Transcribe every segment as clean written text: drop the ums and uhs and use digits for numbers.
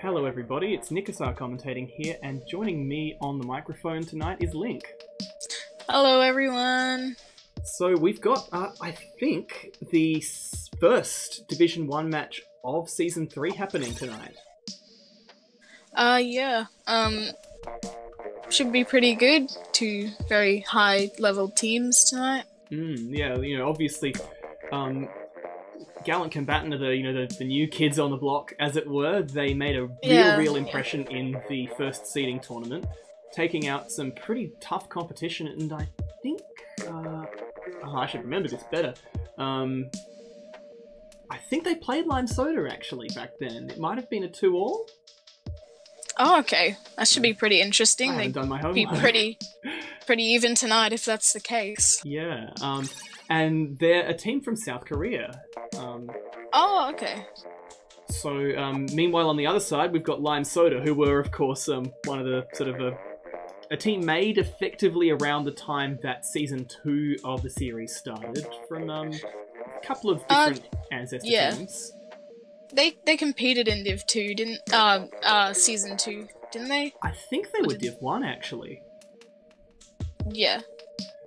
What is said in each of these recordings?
Hello everybody, it's Nicosar commentating here, and joining me on the microphone tonight is Linc. Hello everyone! So we've got, I think, the first Division 1 match of Season 3 happening tonight. Yeah. Should be pretty good. Two very high level teams tonight. Yeah, you know, obviously, Gallant Combatant are the new kids on the block, as it were. They made a real impression in the first seeding tournament, taking out some pretty tough competition, and I think, I should remember this better. I think they played Lime Soda, actually, back then. It might have been a 2-all. Oh, okay. That should be pretty interesting. I haven't done my homework. Be pretty even tonight if that's the case. Yeah. And they're a team from South Korea. Oh, okay. So, meanwhile, on the other side, we've got Lime Soda, who were, of course, one of the sort of a team made effectively around the time that Season 2 of the series started, from a couple of different ancestor teams. They competed in Div 2, didn't Season 2, didn't they? I think they were Div 1, actually. Yeah.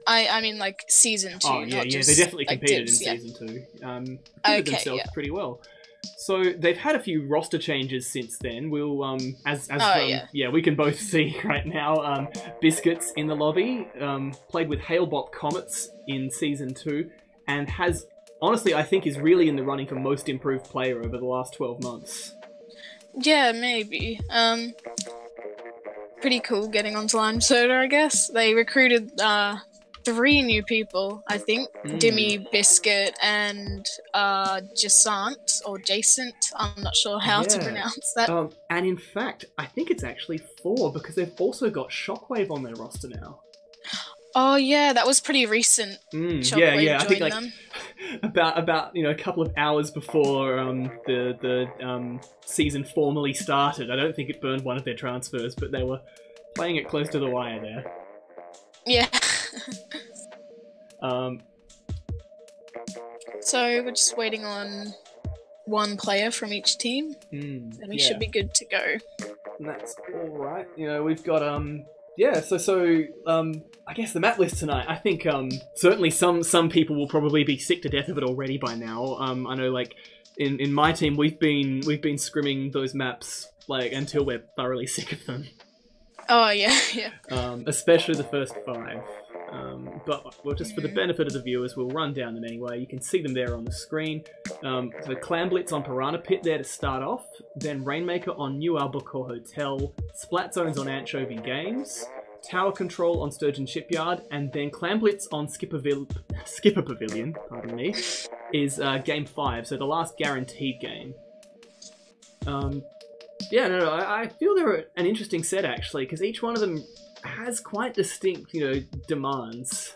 I mean, like, Season 2, oh, yeah, not yeah, just, they definitely like, competed divs, in Season 2. Did themselves yeah. pretty well. So, they've had a few roster changes since then. We'll, we can both see right now, Biscuits in the lobby, played with Hailbop Comets in Season 2, and has, honestly, I think is really in the running for most improved player over the last 12 months. Yeah, maybe. Pretty cool getting onto Lime Soda, I guess. They recruited 3 new people, I think. Dimmy, Biscuit, and Jasant, or Jacent. I'm not sure how to pronounce that. And in fact, I think it's actually 4, because they've also got Shockwave on their roster now. Oh yeah, that was pretty recent. Shockwave I think like them. about a couple of hours before the season formally started. I don't think it burned one of their transfers, but they were playing it close to the wire there. Yeah. So we're just waiting on one player from each team, and we should be good to go. And that's all right. You know, we've got I guess the map list tonight, I think certainly some people will probably be sick to death of it already by now. I know, like, in my team we've been scrimming those maps like until we're thoroughly sick of them. Oh yeah, yeah. Especially the first 5. But well, just for the benefit of the viewers, we'll run down them anyway. You can see them there on the screen. So Clam Blitz on Piranha Pit there to start off, then Rainmaker on New Albacore Hotel, Splat Zones on Anchovy Games, Tower Control on Sturgeon Shipyard, and then Clam Blitz on Skipper Pavilion, pardon me, is Game 5, so the last guaranteed game. I feel they're an interesting set, actually, because each one of them has quite distinct, demands.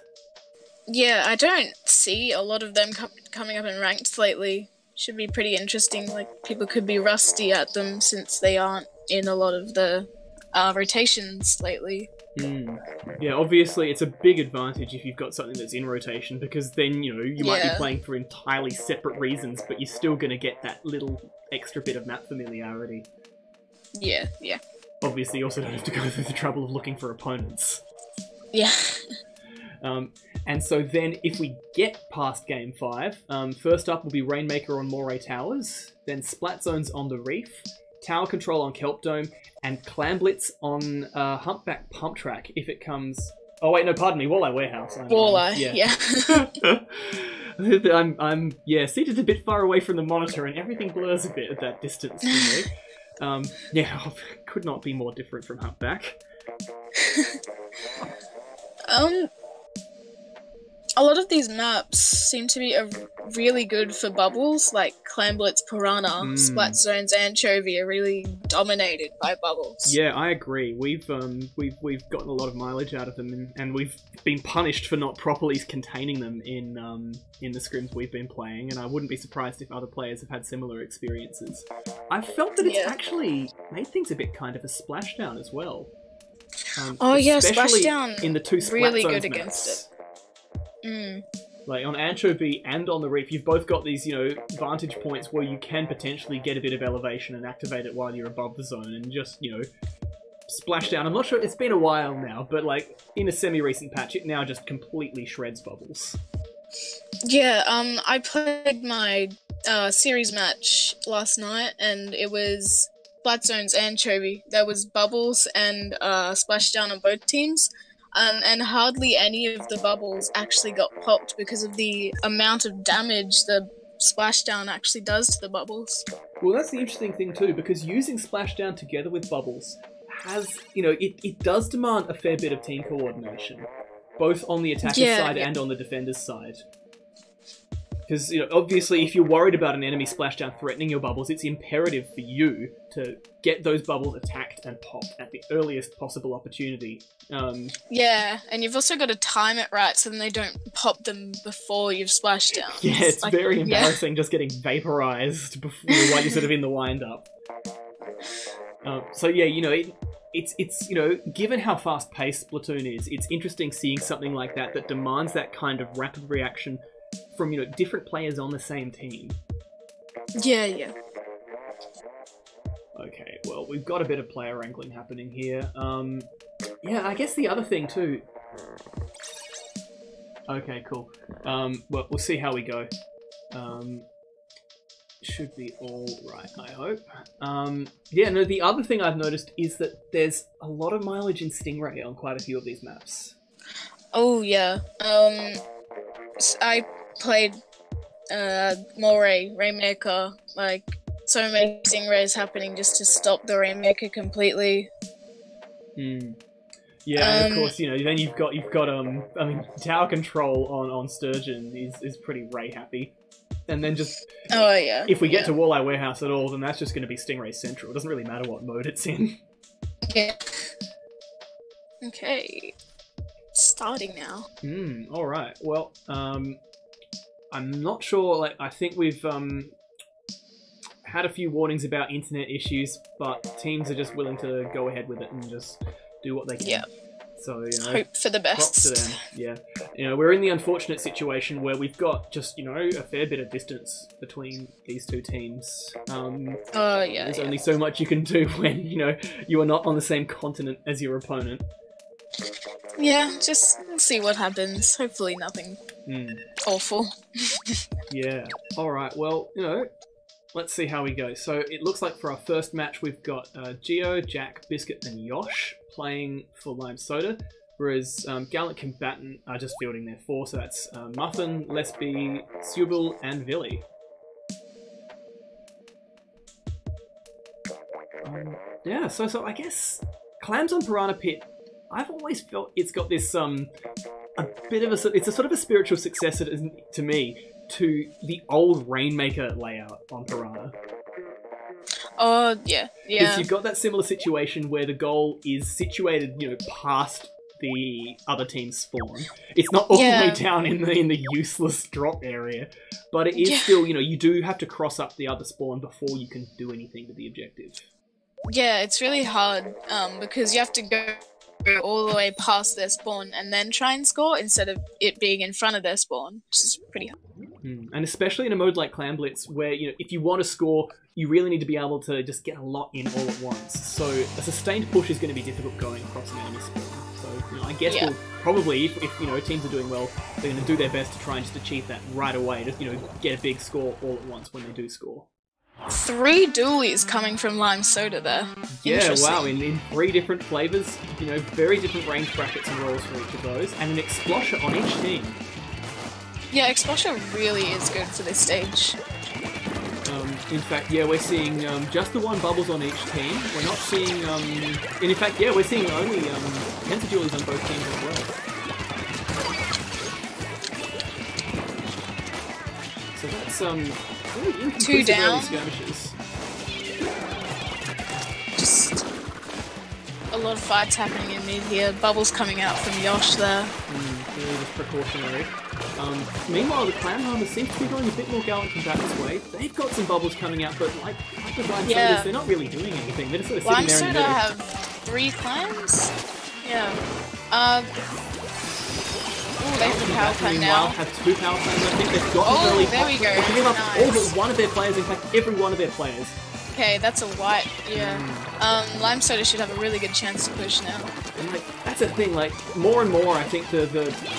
Yeah, I don't see a lot of them coming up in ranked lately. Should be pretty interesting. Like, people could be rusty at them since they aren't in a lot of the rotations lately. Yeah, obviously it's a big advantage if you've got something that's in rotation, because then, you might be playing for entirely separate reasons, but you're still going to get that little extra bit of map familiarity. Yeah, yeah. Obviously, you also don't have to go through the trouble of looking for opponents. Yeah. And so then, if we get past Game 5, first up will be Rainmaker on Moray Towers, then Splat Zones on the Reef, Tower Control on Kelp Dome, and Clam Blitz on Humpback Pump Track, if it comes... Oh wait, no, pardon me, Walleye Warehouse. Walleye, yeah. I'm seated a bit far away from the monitor, and everything blurs a bit at that distance for me. Could not be more different from Humpback. A lot of these maps seem to be really good for bubbles, like Clam Blitz, Piranha, Splat Zones, Anchovy are really dominated by bubbles. Yeah, I agree. We've gotten a lot of mileage out of them, and we've been punished for not properly containing them in the scrims we've been playing, and I wouldn't be surprised if other players have had similar experiences. I've felt that it's actually made things a bit kind of a splashdown as well. Splashdown in the 2 Splat really Zones good maps. against it. Like, on Anchovy and on the Reef, you've both got these, you know, vantage points where you can potentially get a bit of elevation and activate it while you're above the zone and just, you know, splash down. I'm not sure, it's been a while now, but, like, in a semi-recent patch, it now just completely shreds bubbles. Yeah, I played my series match last night, and it was Flat Zone's Anchovy. There was bubbles and splashdown on both teams, and hardly any of the bubbles actually got popped because of the amount of damage the splashdown actually does to the bubbles. Well, that's the interesting thing too, because using splashdown together with bubbles has, you know, it does demand a fair bit of team coordination, both on the attacker's side and on the defender's side. Because, you know, obviously, if you're worried about an enemy splashdown threatening your bubbles, it's imperative for you to get those bubbles attacked and popped at the earliest possible opportunity. Yeah, and you've also got to time it right so then they don't pop them before you've splashed down. Yeah, it's like, very embarrassing just getting vaporized before while you're sort of in the wind-up. So yeah, you know, it's you know, given how fast-paced Splatoon is, it's interesting seeing something like that that demands that kind of rapid reaction from, you know, different players on the same team. Yeah, yeah. Okay, well, we've got a bit of player wrangling happening here. Yeah, I guess the other thing too... Okay, cool. Well, we'll see how we go. Should be all right, I hope. Yeah, no, the other thing I've noticed is that there's a lot of mileage in Stingray on quite a few of these maps. Oh, yeah. I played Moray, Rainmaker, like, so many Stingrays happening just to stop the Rainmaker completely. Yeah, and of course, you know, then you've got I mean, tower control on Sturgeon is pretty Ray happy. And then just... Oh, yeah. If we get to Walleye Warehouse at all, then that's just going to be Stingray Central. It doesn't really matter what mode it's in. Yeah. Okay. Starting now. Alright. Well, I'm not sure, like, I think we've, had a few warnings about internet issues, but teams are just willing to go ahead with it and just do what they can. Yeah. So, you know, hope for the best. Props to them. Yeah. You know, we're in the unfortunate situation where we've got just, you know, a fair bit of distance between these two teams. Yeah. There's only so much you can do when, you know, you are not on the same continent as your opponent. Yeah, just see what happens. Hopefully nothing awful. Yeah. Alright, well, you know, let's see how we go. So it looks like for our first match we've got Geo, Jack, Biscuit and Yosh playing for Lime Soda, whereas Gallant Combatant are just fielding their four, so that's Muffin, Lesby, Subel and Villy. Yeah, so I guess Clams on Piranha Pit, I've always felt it's got this a bit of it's a sort of a spiritual successor to me to the old Rainmaker layout on Piranha. Oh, yeah. Because you've got that similar situation where the goal is situated, you know, past the other team's spawn. It's not all the way down in the useless drop area, but it is still, you know, you do have to cross up the other spawn before you can do anything to the objective. Yeah, it's really hard because you have to go all the way past their spawn and then try and score instead of it being in front of their spawn, which is pretty hard. And especially in a mode like Clan Blitz, where, you know, if you want to score, you really need to be able to just get a lot in all at once. So a sustained push is going to be difficult going across an enemy spawn. So, you know, I guess we'll probably, if you know, teams are doing well, they're going to do their best to try and just achieve that right away, just, you know, get a big score all at once when they do score. 3 dualies coming from Lime Soda there. Yeah, wow, in 3 different flavours, you know, very different range brackets and rolls for each of those, and an Explosher on each team. Yeah, Explosher really is good for this stage. In fact, yeah, we're seeing just the 1 bubbles on each team. We're not seeing, and in fact, yeah, we're seeing only pentadualies on both teams as well. So that's really inconclusive 2 down. early skirmishes. Just a lot of fights happening in mid here. Bubbles coming out from Yosh there. Really just precautionary. Meanwhile, the Clan Harmers seem to be going a bit more Gallant Combatant's way. They've got some bubbles coming out, but like the Lime Sodas, they're not really doing anything. They're just sort of sitting there in the middle. Lime Soda have 3 clans? Yeah. They have the power climb meanwhile, now. have 2 power claims. I think they've got Oh, early. there we go. They can give up Nice. all but one of their players. In fact, every one of their players. Okay, that's a white. Yeah. Lime Soda should have a really good chance to push now. And like that's the thing. Like more and more, I think the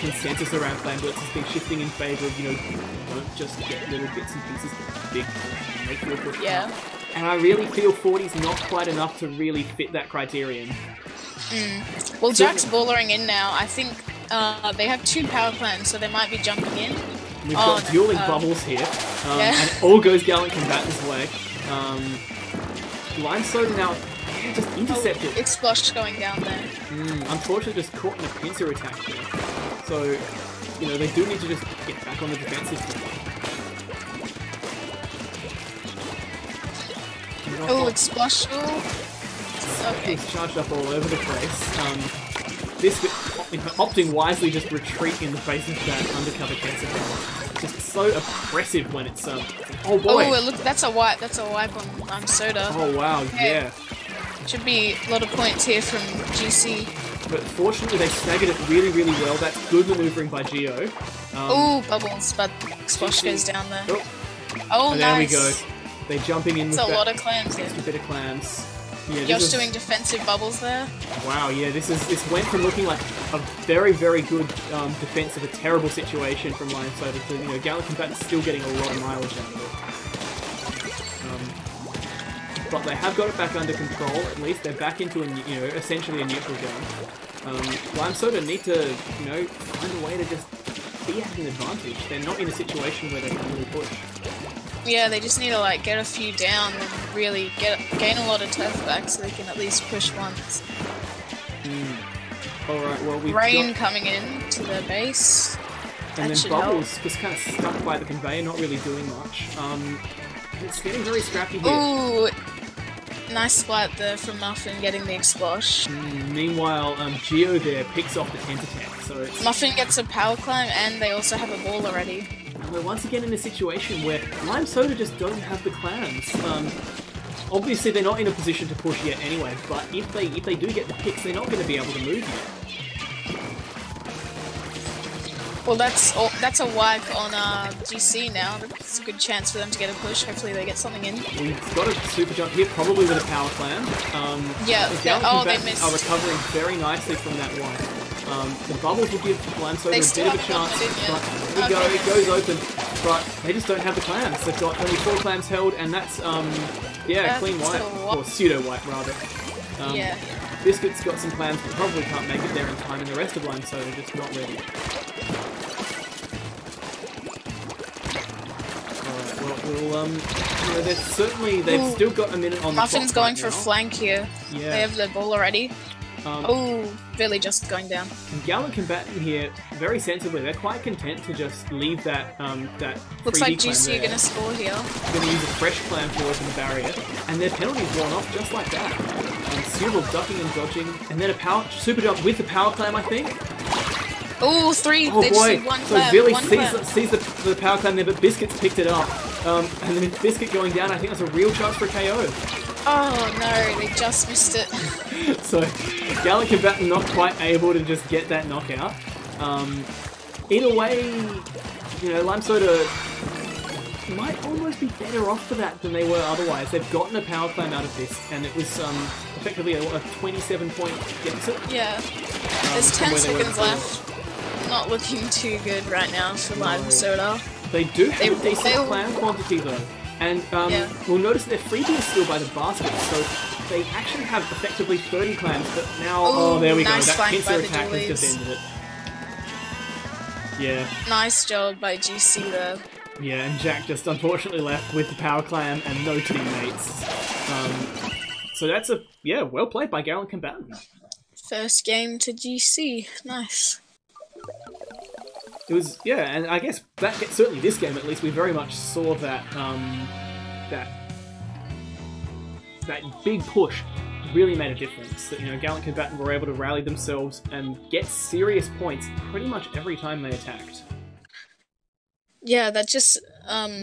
consensus around Clan Blitz has been shifting in favor of don't just get little bits and pieces, but big push, make your push. Yeah. And I really feel 40's not quite enough to really fit that criterion. Well, Jack's ballering in now. I think they have 2 power clans, so they might be jumping in. We've got dueling bubbles here, yeah. and it all goes Gallant Combatant's way. Lime Soda now just intercepted. Explosh going down there. Unfortunately, just caught in a pincer attack there. So, they do need to just get back on the defensive side. Oh, Explosh. Okay. He's charged up all over the place. This opting wisely just retreat in the face of that undercover cancer power. Just so oppressive when it's oh boy. Oh look, that's a wipe on Soda. Oh wow, yeah. Should be a lot of points here from GC. But fortunately they staggered it really, really well. That's good maneuvering by Geo. Oh, bubbles, but Explosh goes down there. Oh, nice. There we go. They're jumping in with a lot of clams here. Just a bit of clams. Yeah, Josh doing defensive bubbles there. Wow, yeah, this went from looking like a very, very good defense of a terrible situation from Lime Soda to, Gallant Combatant still getting a lot of mileage out of it. But they have got it back under control, at least. They're back into, essentially a neutral zone. Lime Soda need to, find a way to just be at an advantage. They're not in a situation where they can really push. Yeah, they just need to get a few down and really gain a lot of turf back so they can at least push once. Alright, well we've Rain coming in to their base. And that then Bubbles just kind of stuck by the conveyor, not really doing much. It's getting very scrappy here. Ooh, nice splat there from Muffin getting the Explosh. Meanwhile, Geo there picks off the Tentatek, so it's... Muffin gets a power climb and they also have a ball already. We're once again in a situation where Lime Soda just don't have the clans. Obviously they're not in a position to push yet anyway, but if they do get the picks, they're not going to be able to move yet. Well, that's a wipe on GC now. That's a good chance for them to get a push. Hopefully they get something in. We've got a super jump here, probably with a power clam. Yeah. They missed. Are recovering very nicely from that wipe. The bubbles will give Lime Soda a bit of a chance, but here we go, it goes open, but they just don't have the clams. They've got only 4 clams held, and that's, clean wipe, or pseudo wipe rather. Biscuit's got some clams, but probably can't make it there in time, and the rest of Lime Soda just not ready. Alright, well, they've still got a minute on the clock. Muffin's going for flank here. Yeah. They have their ball already. Billy just going down. And Gallant Combatant here, very sensibly, they're quite content to just leave that Looks like GC are going to score here. They're going to use a fresh clam to open the barrier, and their penalty's worn off just like that. And Cyril ducking and dodging, and then a super jump with the power clam, I think. Oh, 3! Oh they boy! just one So clam, Billy one sees the power clam there, but Biscuit's picked it up. And then Biscuit going down, I think that's a real chance for a KO. Oh no, they just missed it. So, Gallant Combatant not quite able to just get that knockout. In a way, Lime Soda might almost be better off for that than they were otherwise. They've gotten a power climb out of this, and it was effectively a 27-point deficit. Yeah. There's 10 seconds left. Not looking too good right now for Lime Soda. They do have a decent clam quantity though. And we'll notice their freebie is still by the basket, so they actually have effectively 30 clams, but now, there we go, that pincer attack has just ended it. Yeah. Nice job by GC there. Yeah, and Jack just unfortunately left with the power clam and no teammates. So that's well played by Gallant Combatant. First game to GC, nice. It was, and I guess certainly this game at least, we very much saw that that big push really made a difference. That Gallant Combatant were able to rally themselves and get serious points pretty much every time they attacked. Yeah, that just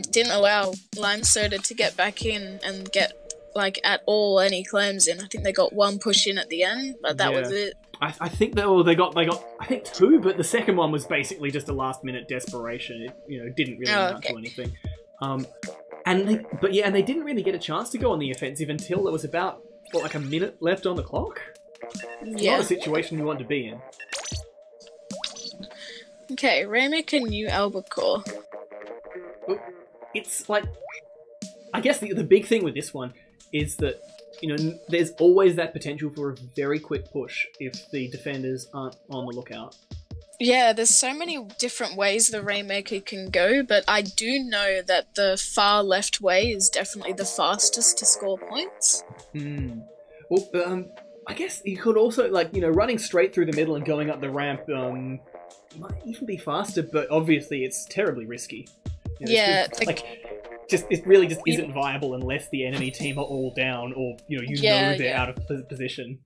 didn't allow Lime Soda to get back in and get at all any claims in. I think they got one push in at the end, but that was it. I think they got I think 2, but the second one was basically just a last minute desperation. It didn't really amount to anything. And they didn't really get a chance to go on the offensive until there was about like a minute left on the clock. It's not a situation you want to be in. Okay, Rainmaker New Albacore. It's like, I guess the big thing with this one is that, there's always that potential for a very quick push if the defenders aren't on the lookout. Yeah, there's so many different ways the Rainmaker can go, but I do know that the far left way is definitely the fastest to score points. Well, I guess you could also, running straight through the middle and going up the ramp might even be faster, but obviously it's terribly risky. It really just isn't viable unless the enemy team are all down or, they're out of position.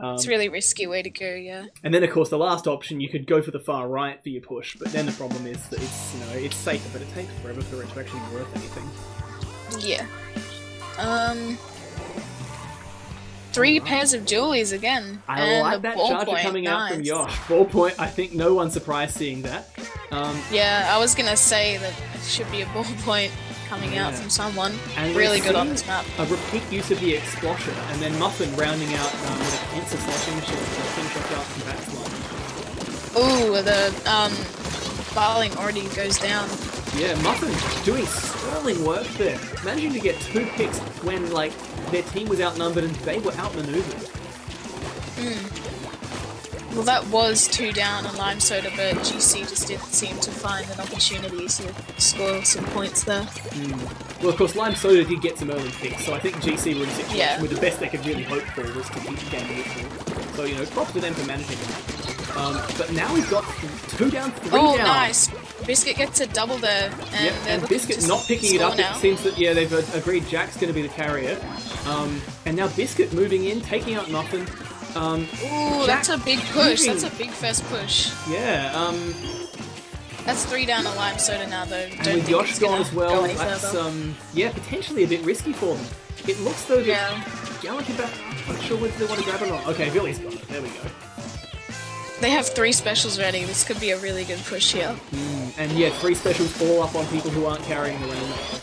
It's a really risky way to go, yeah. And then, of course, the last option, you could go for the far right for your push, but then the problem is that it's safer, but it takes forever for it to actually be worth anything. Yeah. 3 pairs of Julies again. I like that charger coming out from Yosh. Ballpoint, I think no one's surprised seeing that. Yeah, I was gonna say that it should be a ballpoint coming out from someone. And really good on this map. A repeat use of the Explosher, and then Muffin rounding out with a cancer slashing machine to finish off Gallant Combatant's line. Ooh, the Barling already goes down. Yeah, Muffin doing sterling work there. Managing to get 2 picks when, their team was outnumbered and they were outmaneuvered. Well, that was 2 down on Lime Soda, but GC just didn't seem to find an opportunity to score some points there. Well, of course, Lime Soda did get some early picks, so I think GC were in a situation where the best they could really hope for was to keep the game neutral. So, props to them for managing that. But now we've got 2 down, 3 down. Oh, nice. Biscuit gets a double there. And Biscuit not picking it up. Now. It seems that, they've agreed Jack's going to be the carrier. And now Biscuit moving in, taking out Muffin. Ooh, that's a big push. That's a big first push. Yeah. That's 3 down on Lime Soda now, though. And with Yosh gone as well, that's potentially a bit risky for them. It looks though that Gallant Combatant, I'm not sure whether they want to grab it or not. Okay, Billy's got it. There we go. They have 3 specials ready. This could be a really good push here. And 3 specials all up on people who aren't carrying the Rainmaker.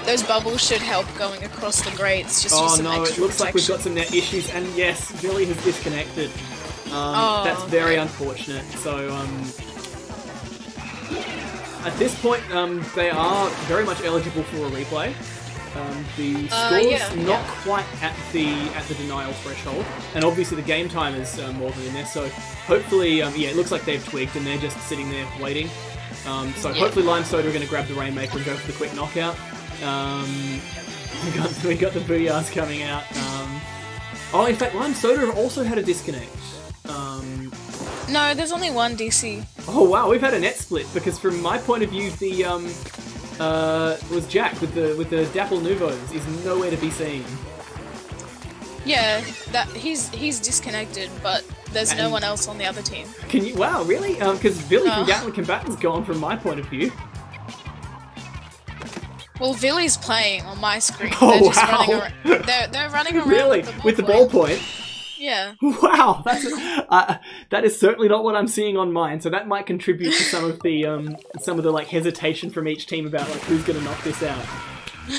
Those bubbles should help going across the grates. Just use some extra it looks like we've got some net issues. And yes, Billy has disconnected. That's very unfortunate. So, at this point, they are very much eligible for a replay. The score's not quite at the denial threshold, and obviously the game time is more than in there. So hopefully, it looks like they've tweaked and they're just sitting there waiting. Hopefully Lime Soda are going to grab the Rainmaker and go for the quick knockout. We got the Booyahs coming out. In fact, Lime Soda have also had a disconnect. No, there's only 1 DC. Oh wow, we've had a net split because from my point of view, the was Jack with the Dapple Nouvos is nowhere to be seen. Yeah, he's disconnected, but there's no one else on the other team. Can you? Wow, really? Because Billy from Gallant Combatant's gone from my point of view. Well, Billy's playing on my screen. Oh, they're just wow. running around. They're running around really? with the ballpoint. Yeah. Wow, that's that is certainly not what I'm seeing on mine. So that might contribute to some of the hesitation from each team about who's going to knock this out.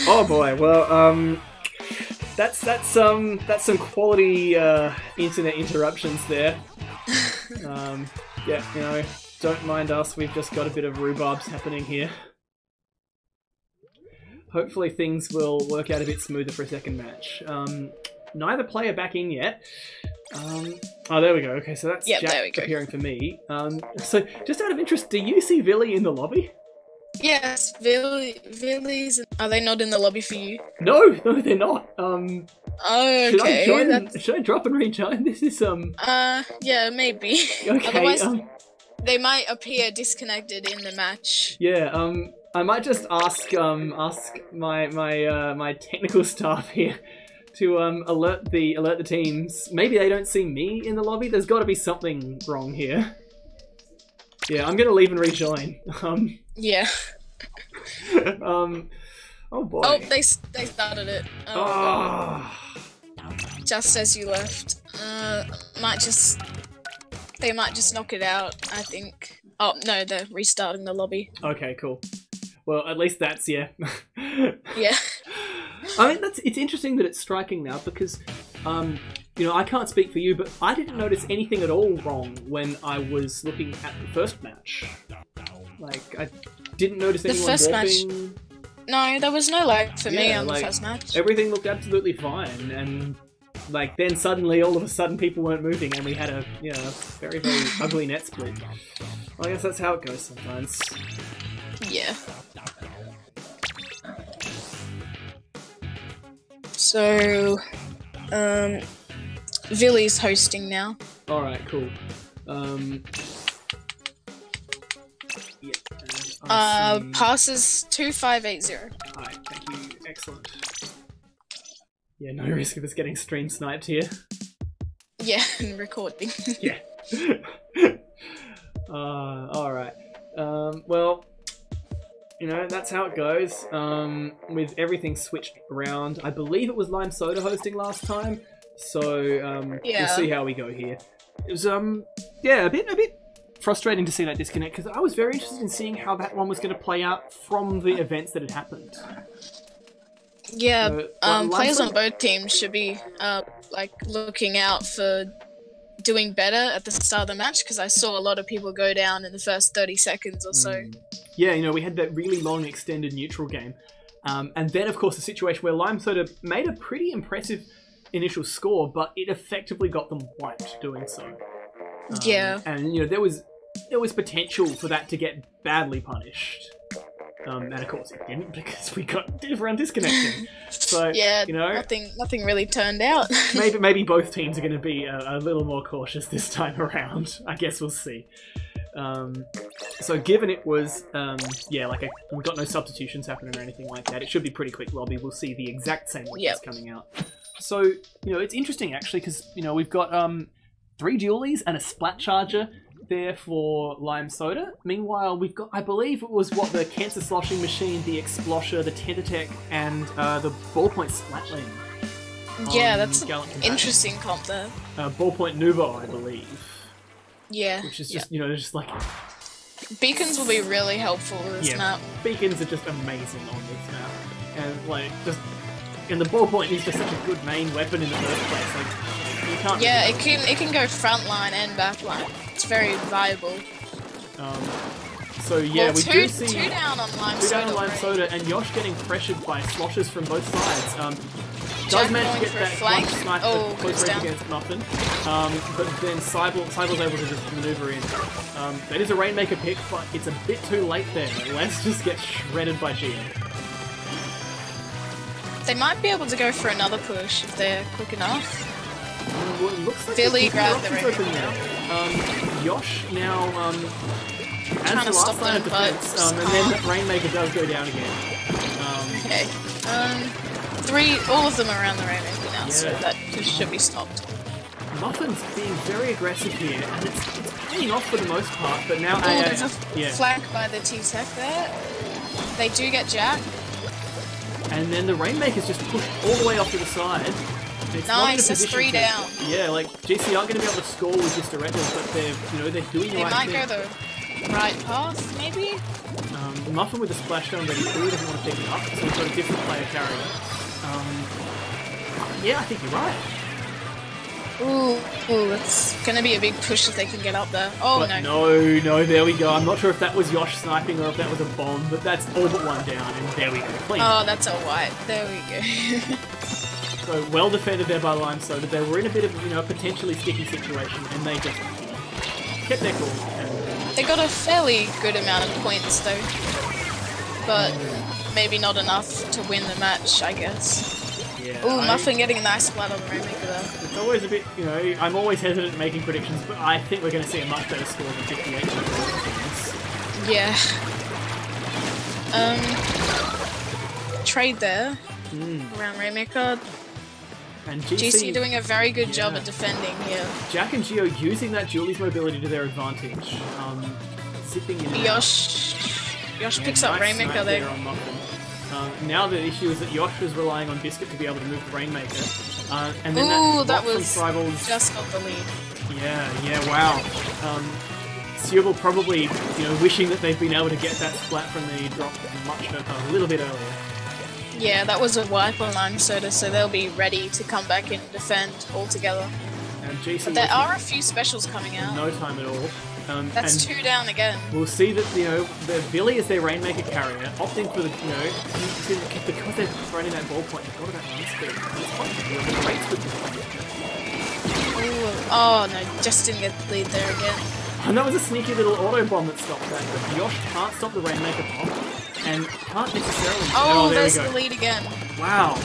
Oh boy, well that's some quality internet interruptions there. Don't mind us. We've just got a bit of rhubarbs happening here. Hopefully things will work out a bit smoother for a second match. Neither player back in yet. There we go. Okay, so that's Jack appearing for me. So, just out of interest, do you see Villy in the lobby? Yes, Villy's... Are they not in the lobby for you? No, they're not. Okay. Should I drop and rejoin? This is, yeah, maybe. Okay, Otherwise, they might appear disconnected in the match. Yeah, I might just ask my technical staff here to alert the teams. Maybe they don't see me in the lobby. There's got to be something wrong here. Yeah, I'm gonna leave and rejoin. Yeah. Oh boy. Oh, they started it. Oh. just as you left. They might just knock it out, I think. Oh, no, they're restarting the lobby. Okay, cool. Well, at least that's, yeah. Yeah. I mean, it's interesting that it's striking now because, you know, I can't speak for you, but I didn't notice anything at all wrong when I was looking at the first match. Like, I didn't notice anyone warping. No, there was no lag for me on the first match. Everything looked absolutely fine, and like then suddenly, all of a sudden, people weren't moving, and we had a very, very ugly net split. Well, I guess that's how it goes sometimes. Yeah. So, Villy's hosting now. All right, cool. Passes 2580. Alright, thank you. Excellent. Yeah, no risk of us getting stream sniped here. Yeah, and recording. Yeah. Alright. Well, you know, that's how it goes. With everything switched around. I believe it was Lime Soda hosting last time. So, we'll see how we go here. It was, yeah, a bit frustrating to see that disconnect because I was very interested in seeing how that one was going to play out from the events that had happened. Yeah, players on both teams should be like looking out for doing better at the start of the match because I saw a lot of people go down in the first 30 seconds or so. Yeah, you know, we had that really long extended neutral game. And then, of course, the situation where Lime Soda made a pretty impressive initial score, but it effectively got them wiped doing so. Yeah. And, you know, there was potential for that to get badly punished. And of course it didn't because we got everyone disconnecting. So, yeah, you know, nothing really turned out. maybe both teams are going to be a little more cautious this time around. I guess we'll see. So given it was, yeah, like we've got no substitutions happening or anything like that, it should be pretty quick lobby. We'll see the exact same weapons coming out. So, you know, it's interesting actually because, you know, we've got 3 dualies and a splat charger there for Lime Soda. Meanwhile, we've got, I believe it was the Cancer Sloshing Machine, the Explosher, the Tentatek, and the Ballpoint Splatling. Yeah, that's an interesting comp there. Ballpoint Nubo, I believe. Yeah. Which is just, you know, just like... Beacons will be really helpful in this map. Beacons are just amazing on this map. And, like, and the Ballpoint is just such a good main weapon in the first place. Like, you can't... Yeah, it can go front line and back line. It's very viable. So yeah, well, we do see two down on Lime Soda, and Yosh getting pressured by sloshes from both sides. Does manage to get that flank snipe close range against Muffin, but then Cyble's able to just maneuver in. That is a Rainmaker pick, but it's a bit too late there. Les just gets shredded by GM. They might be able to go for another push if they're quick enough. Well, it looks like Billy grabbed the Rainmaker now. Yosh now trying to stop them, defense, and then that Rainmaker does go down again. Okay. All of them are around the Rainmaker now, so that should be stopped. Muffin's being very aggressive here, and it's paying off for the most part, but now there's a flank by the T-Tech there. They do get Jack. And then the Rainmaker's just pushed all the way off to the side. It's nice, that's 3 down. Yeah, like GC aren't going to be able to score with just directors, but they're doing the right thing. They might go the right path, maybe. Muffin with the splashdown ready through doesn't want to pick it up, so we've got a different player carrying. Yeah, I think you're right. Ooh, it's gonna be a big push if they can get up there. Oh, but no, there we go. I'm not sure if that was Yosh sniping or if that was a bomb, but that's all but one down, and there we go. Clean. Oh, that's a white. There we go. So well defended there by Lime Soda. They were in a bit of, a potentially sticky situation, and they just kept their cool. They got a fairly good amount of points though, but maybe not enough to win the match, I guess. Yeah, ooh, Muffin getting a nice splat on the Rainmaker there. It's always a bit, I'm always hesitant making predictions, but I think we're going to see a much better score than 58. Yeah. Trade there around Rainmaker. And GC doing a very good job at defending here. Jack and Geo using that Julie's mobility to their advantage. Zipping in. Yosh picks up Rainmaker there. Now the issue is that Yosh is relying on Biscuit to be able to move the Rainmaker. And then ooh, that from was Cyborgs just got the lead. Yeah, wow. Sybil probably, wishing that they've been able to get that splat from the drop a little bit earlier. Yeah, that was a wipe on Lime Soda, so they'll be ready to come back and defend all together. And GC But there are a few specials coming out. No time at all. That's and 2 down again. We'll see that, the Billy is their Rainmaker carrier, opting for the, because they've thrown in that ballpoint, they've got that run speed. It's quite the rates with Ooh, oh no, just didn't get the lead there again. And that was a sneaky little auto bomb that stopped that, but Yosh can't stop the Rainmaker bomb, and can't necessarily... Oh, there there's the lead again. Wow.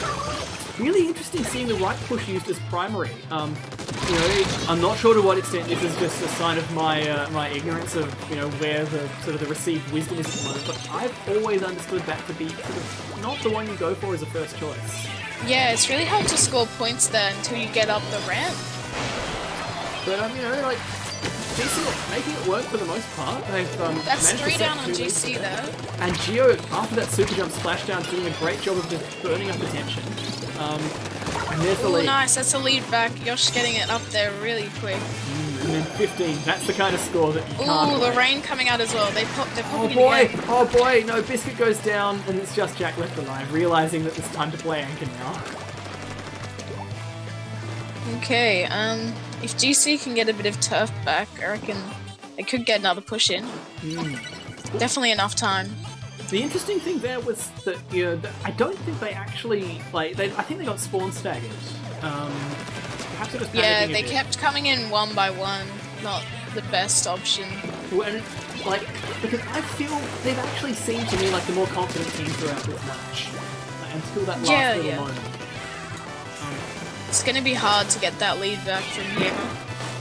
Really interesting seeing the right push used as primary. I'm not sure to what extent this is just a sign of my my ignorance of where the sort of the received wisdom is at the moment, but I've always understood that to be sort of not the one you go for as a first choice. Yeah, it's really hard to score points there until you get up the ramp. But like GC are making it work for the most part. They've that's managed 3 to down set on 2 GC leads. there. And Geo, after that super jump splashdown, doing a great job of just burning up the tension. And there's the Ooh, lead. nice, that's a lead back. Yosh getting it up there really quick. And then 15, that's the kind of score that you can't Ooh, the break. rain coming out as well. They're popping Oh boy, no, Biscuit goes down, and it's just Jack left alive, realising that it's time to play Anchor now. Okay, if GC can get a bit of turf back, I reckon they could get another push in. Definitely enough time. The interesting thing there was that, I don't think they actually, I think they got spawn staggered. Perhaps it was yeah, they kept coming in one by one. Not the best option. And, because I feel they've actually seemed to me like the more confident team throughout this match. Until that last little moment. It's gonna be hard to get that lead back from here.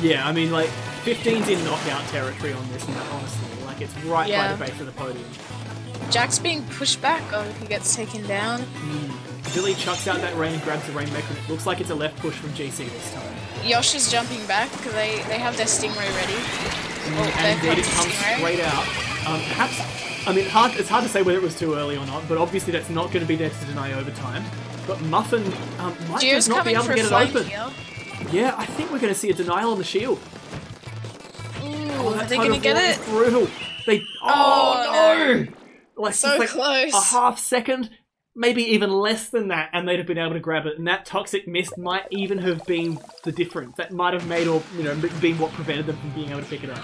Yeah, I mean, 15's in knockout territory on this map, honestly. It's right by the base of the podium. Jack's being pushed back. Oh, he gets taken down. Billy chucks out that rain and grabs the Rainmaker. It looks like it's a left push from GC this time. Yosh is jumping back. They have their Stingray ready. And indeed, it comes straight out. Perhaps, I mean, it's hard to say whether it was too early or not, but obviously that's not going to be there to deny overtime. But Muffin might just not be able to get it open. Here. Yeah, I think we're going to see a denial on the shield. Ooh, are they going to get it? Brutal. Oh no! So close. A half second, maybe even less than that, and they'd have been able to grab it. And that toxic mist might even have been the difference. That might have made, or been what prevented them from being able to pick it up.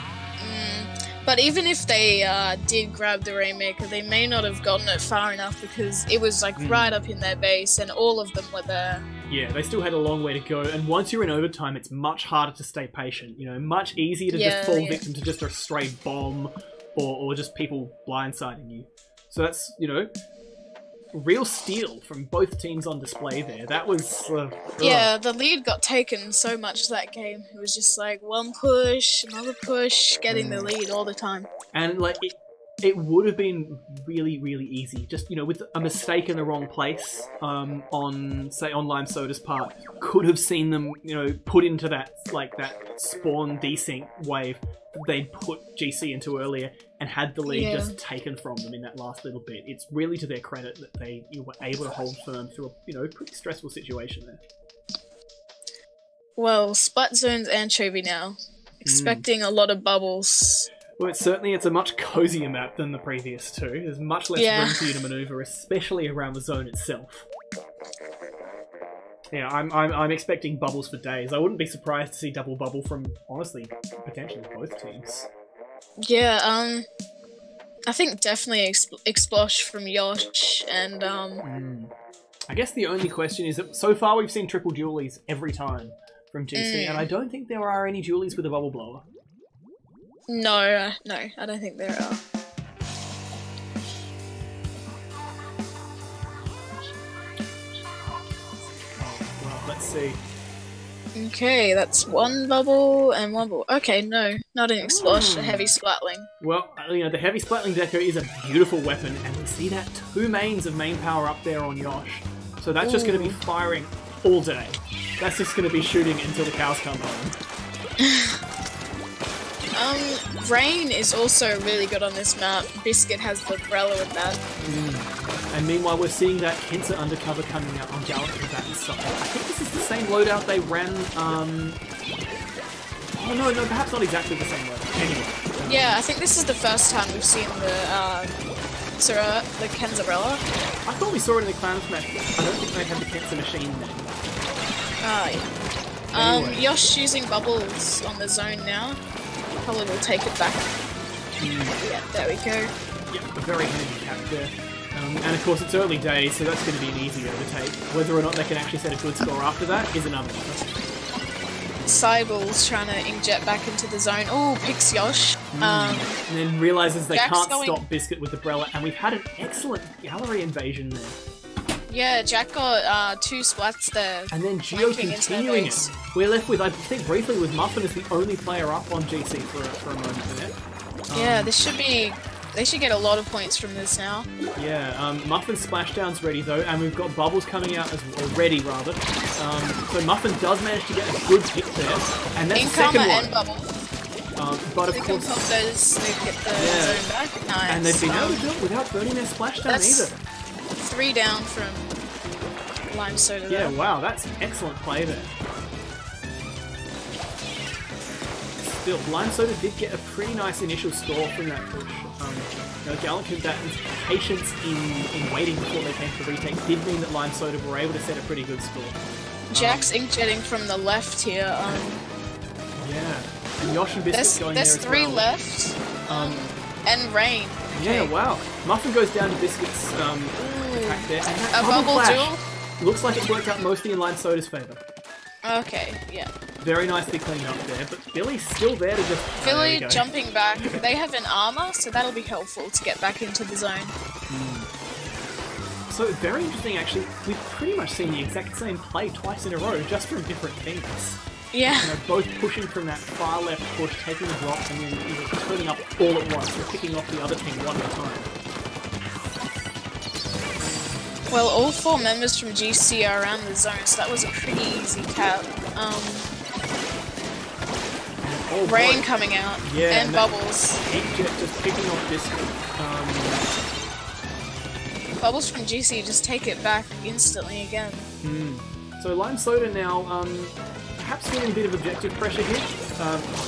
But even if they did grab the Rainmaker, they may not have gotten it far enough because it was right up in their base, and all of them were there. Yeah, they still had a long way to go, and once you're in overtime, it's much harder to stay patient. Much easier to just fall victim to just a stray bomb, or just people blindsiding you. So that's, real steal from both teams on display there. That was... yeah, the lead got taken so much that game. It was just one push, another push, getting the lead all the time. And, it would have been really, really easy. Just, with a mistake in the wrong place on Lime Soda's part, could have seen them, put into that, that spawn desync wave that they'd put GC into earlier and had the lead just taken from them in that last little bit. It's really to their credit that they were able to hold firm through a, pretty stressful situation there. Well, Splat Zone's anchovy now. Expecting a lot of bubbles. Well, it's a much cozier map than the previous two. There's much less room for you to maneuver, especially around the zone itself. Yeah, I'm expecting bubbles for days. I wouldn't be surprised to see double bubble from, honestly, potentially both teams. Yeah, I think definitely Explosh from Yosh and I guess the only question is that so far we've seen triple dualies every time from GC, and I don't think there are any dualies with a bubble blower. No, I don't think there are. Well, let's see. Okay, that's one bubble and one bubble. Okay, no, not an Explosh, a heavy Splatling. Well, the heavy Splatling deco is a beautiful weapon, and we see that 2 mains of main power up there on Yosh. So that's just going to be firing all day. That's just going to be shooting until the cows come home. Rain is also really good on this map. Biscuit has the umbrella with that. And meanwhile, we're seeing that Kenta undercover coming out on Gallant Combatant side. I think this is the same loadout they ran. Oh no, perhaps not exactly the same loadout. Anyway. Yeah, I think this is the first time we've seen the Ken's umbrella. I thought we saw it in the Clowns match. I don't think they had the Kensa machine then. Yeah. Anyway. Yosh using bubbles on the zone now. Probably will take it back. Yeah, there we go. Yep, a very handy cap there. And of course it's early days, so that's going to be an easy overtake. Whether or not they can actually set a good score after that is another matter. Cyble's trying to inject back into the zone. Oh, picks Yosh. And then realises they Jack's can't stop Biscuit with the Brella, and we've had an excellent gallery invasion there. Yeah, Jack got 2 splats there. And then Geo continuing it. We're left with, I think briefly, with Muffin as the only player up on GC for a moment there. Yeah, this should be... They should get a lot of points from this now. Yeah, Muffin's splashdown's ready though, and we've got Bubbles coming out as well, ready rather. So Muffin does manage to get a good pick there, and that's the second one. And Bubble. But of they course, can pop those, they get the zone back. Nice. And they've been able to do it without burning their splashdown either. 3 down from Lime Soda. Yeah, wow, that's excellent play there. Still, Lime Soda did get a pretty nice initial score from that push. Gallant Combatant's patience in waiting before they came to the retake did mean that Lime Soda were able to set a pretty good score. Jack's inkjetting from the left here. Yeah, and Yosh and Biscuit going there as well. There's 3 left. And Rain. Yeah, wow. Muffin goes down to Biscuit's attack there. And that a bubble duel? Looks like it's worked out mostly in Lime Soda's favour. Okay, yeah. Very nicely cleaned up there, but Billy's still there to just... Billy jumping back. They have an armor, so that'll be helpful to get back into the zone. So, very interesting actually. We've pretty much seen the exact same play twice in a row, just from different teams. Yeah. Both pushing from that far left push, taking the drop, and then turning up all at once, and picking off the other team one at a time. Well, all 4 members from GC are around the zone, so that was a pretty easy cap. Rain coming out, and Bubbles. Inkjet just picking off Biscuit. Bubbles from GC just take it back instantly again. So Lime Soda now, perhaps feeling a bit of objective pressure here.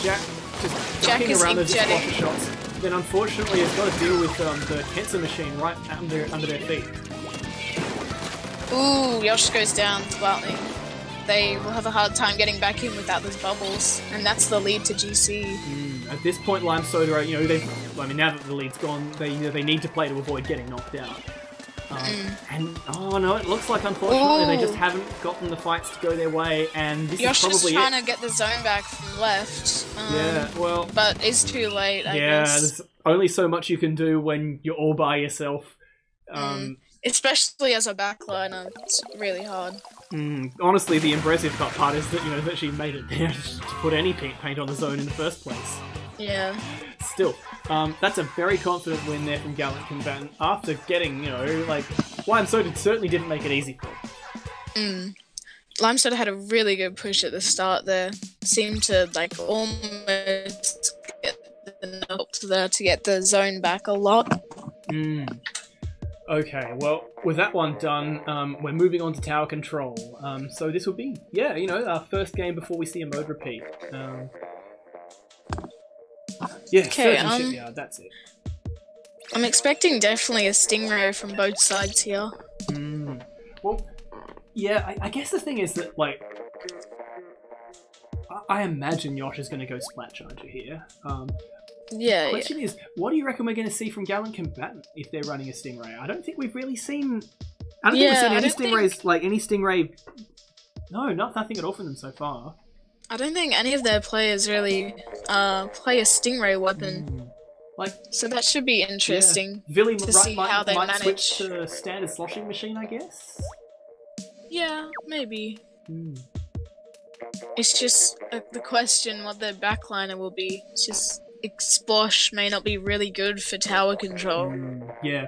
Jack just ducking around those squasher shots. Then unfortunately has got to deal with the Kensa machine right under their feet. Ooh, Yosh goes down flatly. They will have a hard time getting back in without those bubbles, and that's the lead to GC. At this point, Lime Soda, now that the lead's gone, they need to play to avoid getting knocked out. And oh no, it looks like unfortunately they just haven't gotten the fights to go their way, and this is probably Yosh is trying to get the zone back from left. Yeah, well, but it's too late. I guess. There's only so much you can do when you're all by yourself. Especially as a backliner, it's really hard. Honestly, the impressive part is that that she made it there to put any paint on the zone in the first place. Yeah. Still, that's a very confident win there from Gallant Combatant after getting, Lime Soda certainly didn't make it easy for them. Lime Soda had a really good push at the start there. Seemed to almost get the help there to get the zone back a lot. Okay, well, with that one done, we're moving on to tower control. So this will be, our first game before we see a mode repeat. Okay, shipyard, that's it. I'm expecting definitely a Stingray from both sides here. Well, yeah, I guess the thing is that, I imagine Yosh is going to go Splat Charger here. The question is, what do you reckon we're going to see from Gallant Combatant if they're running a Stingray? I don't think we've really seen... I don't think we've seen any Stingrays, any Stingray... No, nothing at all from them so far. I don't think any of their players really play a Stingray weapon. So that should be interesting to see how they manage. Switch to standard sloshing machine, I guess? Yeah, maybe. It's just the question what their backliner will be. It's just... Splosh may not be really good for tower control. Yeah.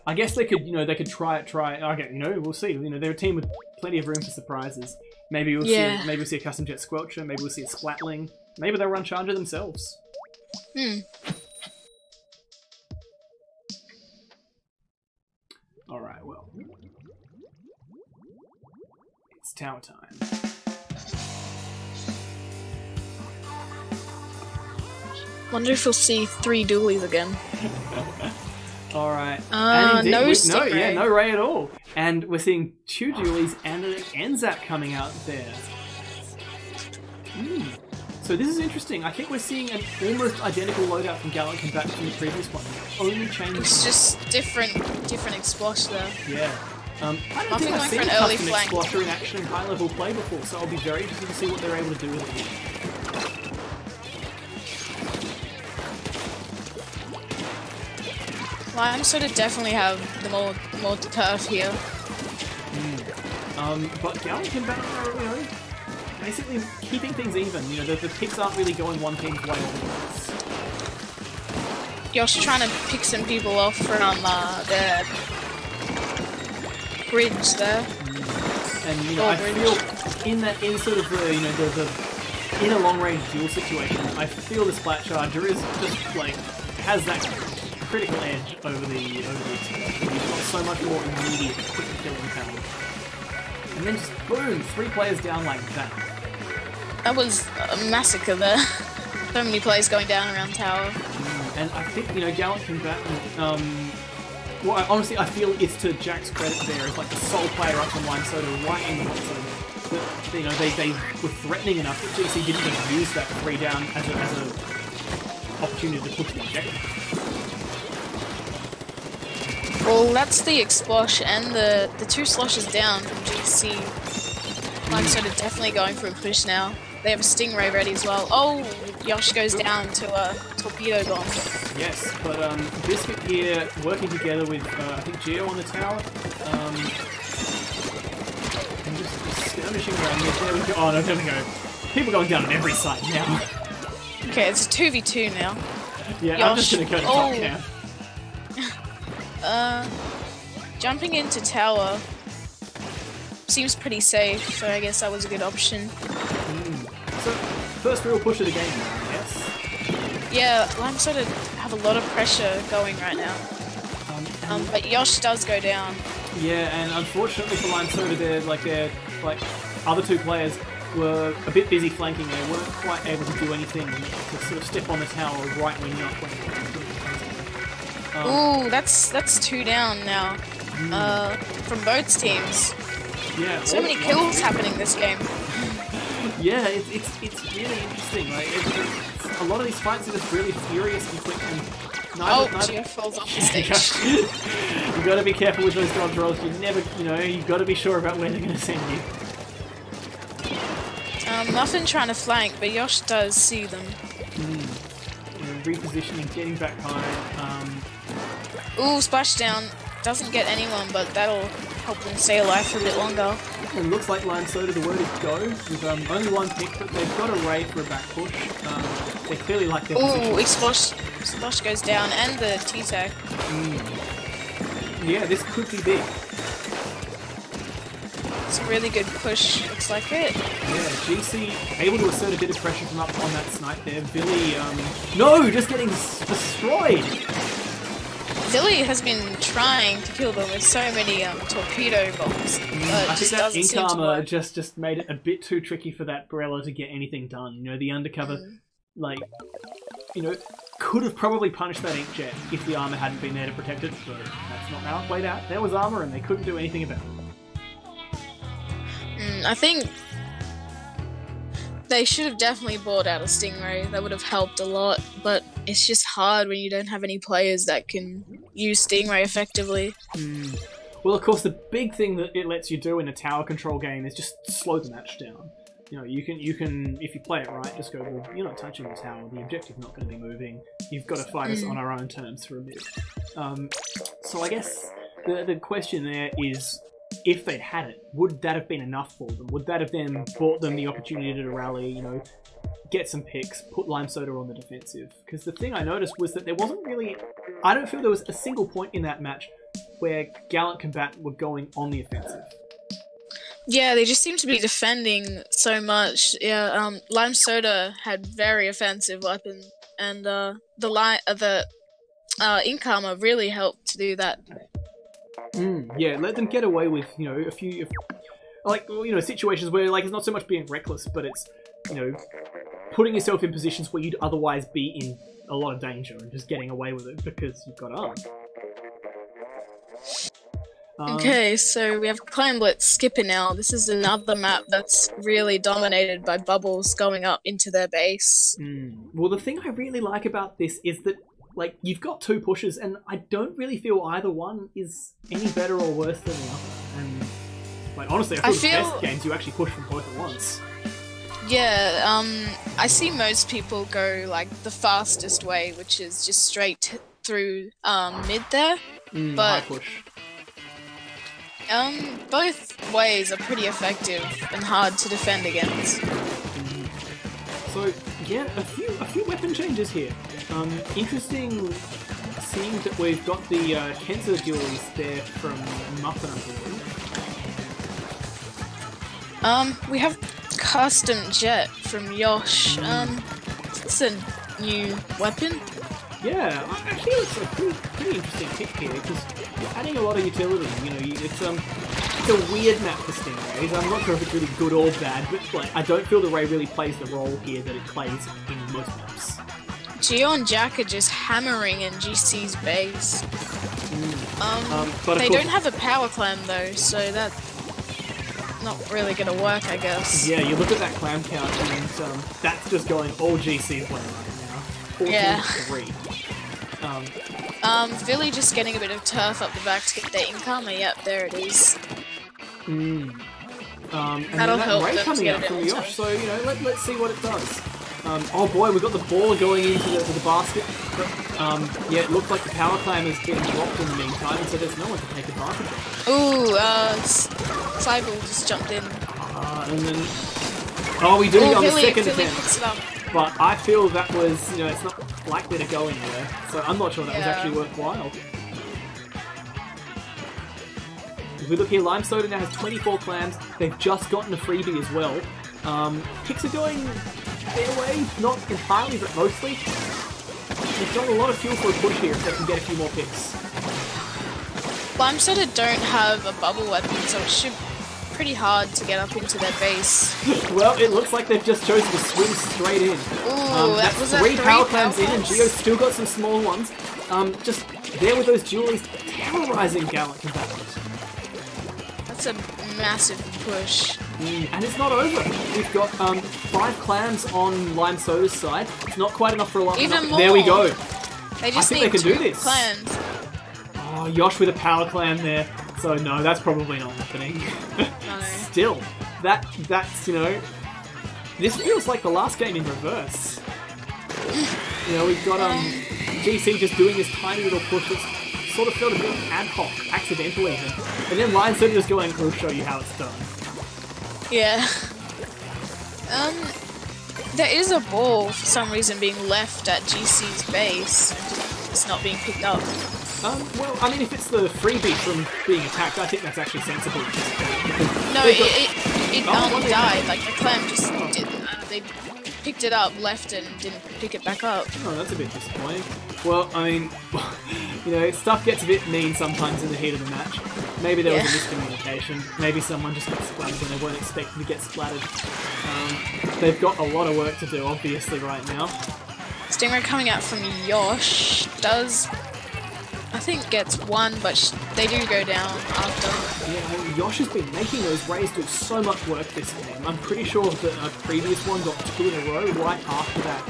I guess they could, they could try it. Okay, we'll see. They're a team with plenty of room for surprises. Maybe we'll see a custom jet squelcher, maybe we'll see a splatling. Maybe they'll run Charger themselves. Alright, well. It's tower time. Wonder if we'll see 3 dualies again. Alright. No Stingray. No Ray at all. And we're seeing 2 dualies and an NZAP coming out there. So this is interesting. I think we're seeing an almost identical loadout from Gallant Combatant from the previous one. Only changes. It's just different explosion there. Yeah. I don't think I've seen a custom exploiter in action in high-level play before, so I'll be very interested to see what they're able to do with it. Well, I'm sort of definitely have the more turf here. But Gallant Combatant are, you know, basically keeping things even. You know, the picks aren't really going one team's way all the once. Yosh trying to pick some people off from the bridge there. And you know, I feel in sort of the, you know, the in a long range duel situation, I feel the Splat Charger is just like has that critical edge over the explosion. You've got so much more immediate quick killing power. And then just boom, 3 players down like that. That was a massacre there. So many players going down around tower. And I think, you know, Gallant Combatant, well, honestly, I feel it's to Jack's credit there as like the sole player up from Lime Soda right in the hot zone. But, you know, they were threatening enough that GC didn't even use that 3 down as a opportunity to push the objective. Well, that's the Explosh and the 2 sloshes down from GC. Lime Soda definitely going for a push now. They have a Stingray ready as well. Oh, Yosh goes down to a torpedo bomb. Yes, but Biscuit here working together with I think Geo on the tower. And just skirmishing around here. There we go. Oh no, there we go. People going down on every side now. Okay, it's a 2v2 now. Yeah, Yosh. I'm just gonna go to top camp. Jumping into tower seems pretty safe, so I guess that was a good option. So, first real push of the game now, yes? Yeah, Lime sort of have a lot of pressure going right now. But Yosh does go down. Yeah, and unfortunately for Lime Soda, their other 2 players were a bit busy flanking. They weren't quite able to do anything to sort of step on the tower right when you're playing. Ooh, that's 2 down now. From both teams. Yeah. So many kills happening this game. Yeah, it's really interesting. Like, a lot of these fights are just really furious and quick. And neither Geo falls off the stage. You got to be careful with those dodge rolls. You never, you know, you got to be sure about where they're going to send you. Muffin trying to flank, but Yosh does see them. Repositioning, getting back high. Ooh, splashdown. Doesn't get anyone, but that'll help them stay alive for a bit longer. It looks like Lime Soda, the word is go, with only 1 pick, but they've got a Ray for a back push. They clearly like their position. Ooh, Explosh goes down, and the T-Tac. Yeah, this could be big. It's a really good push, looks like it. Yeah, GC able to assert a bit of pressure from up on that snipe there. Billy, no, just getting destroyed! Billy has been trying to kill them with so many torpedo bombs. I think that ink armor just made it a bit too tricky for that Barella to get anything done. You know, the undercover, like, you know, could have probably punished that inkjet if the armor hadn't been there to protect it, but that's not how it played out. There was armor and they couldn't do anything about it. I think they should have definitely bought out a Stingray. That would have helped a lot, but it's just hard when you don't have any players that can use Stingray effectively. Well, of course, the big thing that it lets you do in a tower control game is just slow the match down. You know, you can if you play it right, just go, well, you're not touching the tower, the objective's not going to be moving, you've got to fight us on our own terms for a bit. So I guess the question there is, if they'd had it, would that have been enough for them? Would that have then brought them the opportunity to rally, you know, get some picks, put Lime Soda on the defensive? Because the thing I noticed was that there wasn't really... I don't feel there was a single point in that match where Gallant Combatant were going on the offensive. Yeah, they just seem to be defending so much. Yeah, Lime Soda had very offensive weapons. and the ink armor really helped to do that. Yeah, let them get away with, you know, a few, like, you know, situations where, like, it's not so much being reckless, but it's, you know, putting yourself in positions where you'd otherwise be in a lot of danger and just getting away with it because you've got armor. Okay, so we have Clan Blitz Skipper now. This is another map that's really dominated by bubbles going up into their base. Well, the thing I really like about this is that, like, you've got two pushes, and I don't really feel either one is any better or worse than the other. And, like, honestly, I feel the best games you actually push from both at once. Yeah, I see most people go, like, the fastest way, which is just straight through mid there. But high push. Both ways are pretty effective and hard to defend against. So yeah, a few weapon changes here. Interesting seeing that we've got the Kenzo dualies there from Muffin, I believe. We have Custom Jet from Yosh. It's a new weapon. Yeah, actually it's a pretty interesting pick here because you're adding a lot of utility. You know, it's a weird map for Stingrays. I'm not sure if it's really good or bad, but like I don't feel the Ray really plays the role here that it plays in most maps. Geo and Jack are just hammering in GC's base. But they don't have a power clam though, so that's not really gonna work, I guess. Yeah, you look at that clam count and that's just going all GC's way right now. 14-3. Philly just getting a bit of turf up the back to get their income. Yep, there it is. And that'll then help Ray them coming to out get from it Yosh, so you know, let's see what it does. Oh boy, we've got the ball going into the basket, but yeah, it looks like the power clam has been dropped in the meantime, so there's no one to take advantage of. Ooh, Cyball just jumped in. And then we do it on the second attempt. Picks it up. But I feel that was, you know, it's not likely to go anywhere, so I'm not sure that was actually worthwhile. If we look here, Lime Soda now has 24 clams. They've just gotten a freebie as well. Picks are going their way, not entirely, but mostly. They've got a lot of fuel for a push here if they can get a few more picks. Lime Soda don't have a bubble weapon, so it should be pretty hard to get up into their base. Well, it looks like they've just chosen to swim straight in. Ooh, that's three power clams in, and Geo's still got some small ones. Just there with those dualies, terrorizing Gallant Combatant. That's a massive push. And it's not over. We've got 5 clams on Lime Soda's side. It's not quite enough for a lot. Even more. There we go. They just I think need they can do 2 this. clams. Oh, Yosh with a power clam there. So no, that's probably not happening. No. Still, that's, you know, this feels like the last game in reverse. You know, we've got GC just doing this tiny little push that's sort of felt a bit ad hoc, accidental even. And then Lion City just going, we'll show you how it's done. Yeah. There is a ball for some reason being left at GC's base. It's not being picked up. Well, I mean, if it's the freebie from being attacked, I think that's actually sensible. No, it died. Like, the clam just they picked it up, left it, and didn't pick it back up. Oh, that's a bit disappointing. Well, I mean, you know, stuff gets a bit mean sometimes in the heat of the match. Maybe there was a miscommunication. Maybe someone just got splattered when they weren't expecting to get splattered. They've got a lot of work to do, obviously, right now. Stingray coming out from Yosh does, I think, gets 1, but they do go down after. Yeah, I mean, Yosh has been making those Rays do so much work this game. I'm pretty sure that a previous one got 2 in a row right after that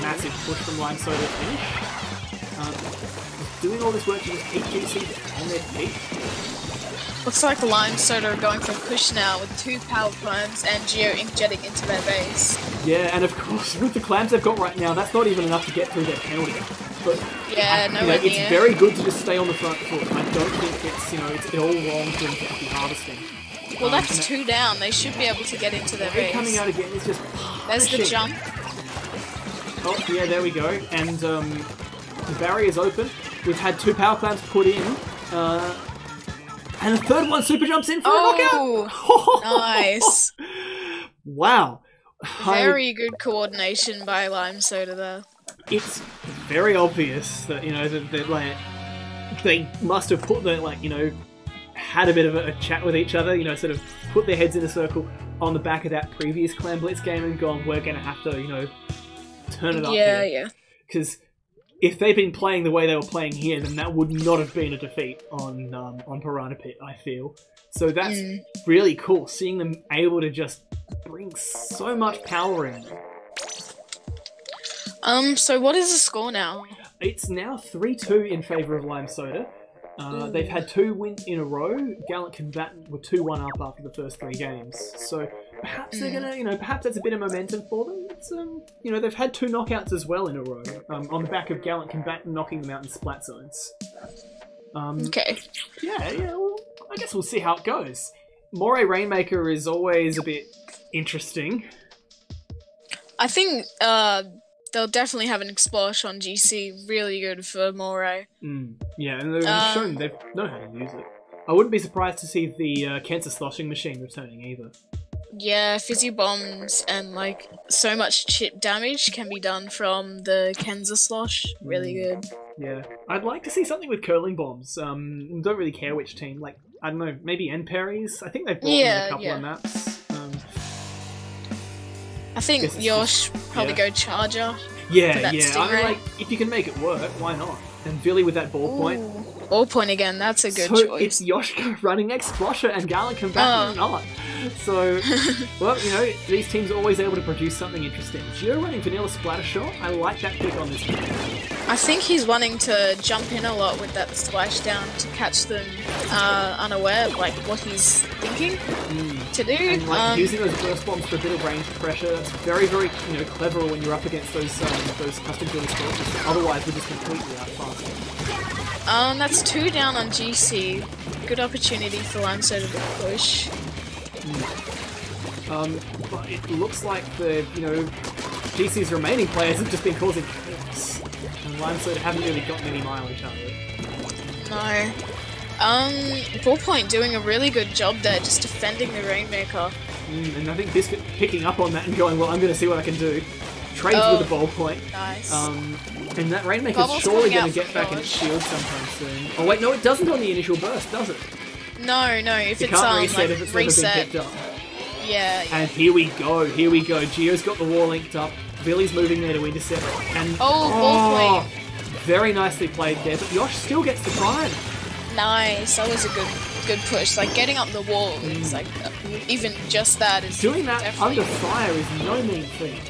massive push from Lime Soda finish. Doing all this work to just keep GC on their feet. Looks like Lime Soda are going for a push now with 2 power clams and Geo inkjetting into their base. Yeah, and of course, with the clams they've got right now, that's not even enough to get through their penalty. But yeah, it's very good to just stay on the front foot. I don't think it's, you know, it's all wrong for them to be harvesting. Well, that's 2 down. They should be able to get into their base. Coming out again is just There's the jump. Oh, yeah, there we go. And the barrier's open. We've had 2 power clams put in. And a third one super jumps in for a knockout. Nice. Wow. Very good coordination by Lime Soda there. it's very obvious that, you know, that like, they must have put the, like, you know, had a bit of a chat with each other, you know, sort of put their heads in a circle on the back of that previous Clan Blitz game and gone, we're going to have to, you know, turn it up here. Yeah. Because if they'd been playing the way they were playing here, then that would not have been a defeat on Piranha Pit, I feel. So that's really cool, seeing them able to just bring so much power in. So what is the score now? It's now 3-2 in favour of Lime Soda. They've had 2 wins in a row. Gallant Combatant were 2-1 up after the first 3 games. So perhaps they're gonna, you know, perhaps that's a bit of momentum for them. It's, you know, they've had 2 knockouts as well in a row, on the back of Gallant Combatant knocking them out in splat zones. Okay. Yeah, well, I guess we'll see how it goes. Moray Rainmaker is always a bit interesting. I think they'll definitely have an explosion on GC. Really good for Moray. Yeah, and they've shown they know how to use it. I wouldn't be surprised to see the Cancer Sloshing Machine returning either. Yeah, fizzy bombs and like so much chip damage can be done from the Kenza Slosh. Really good. Yeah, I'd like to see something with curling bombs. Don't really care which team. Like, I don't know, maybe Enperries? I think they've brought them in a couple of maps. I think Yosh probably go Charger. Yeah. I mean, like, if you can make it work, why not? And Billy with that ball point. Ball point again, that's a good choice. It's Yoshka running Explosher and Gallant Combatant not. So, well, you know, these teams are always able to produce something interesting. Gio running Vanilla Splattershot, I like that pick on this game. I think he's wanting to jump in a lot with that splashdown to catch them unaware of like what he's thinking to do. And like using those burst bombs for a bit of range pressure, that's very, very, you know, clever when you're up against those custom build scorches. Otherwise, we're just completely outclassed. That's 2 down on GC. Good opportunity for Lime Soda to push. But it looks like the, you know, GC's remaining players have just been causing chaos. And Lime Soda haven't really gotten any mileage out of it. No. Ballpoint doing a really good job there, just defending the Rainmaker. And I think Biscuit picking up on that and going, well, I'm going to see what I can do. Trades with the ballpoint. Nice. And that Rainmaker's surely going to get back in its shield sometime soon. Oh wait, no, it doesn't on the initial burst, does it? No, if it it's can't reset if it's reset. never been picked up. Yeah. And here we go. Gio's got the wall linked up. Billy's moving there to intercept. And ballpoint. Very nicely played there, but Yosh still gets the prime. Nice, that was a good push. Like getting up the wall, it's like even just that is doing that under fire is no mean feat.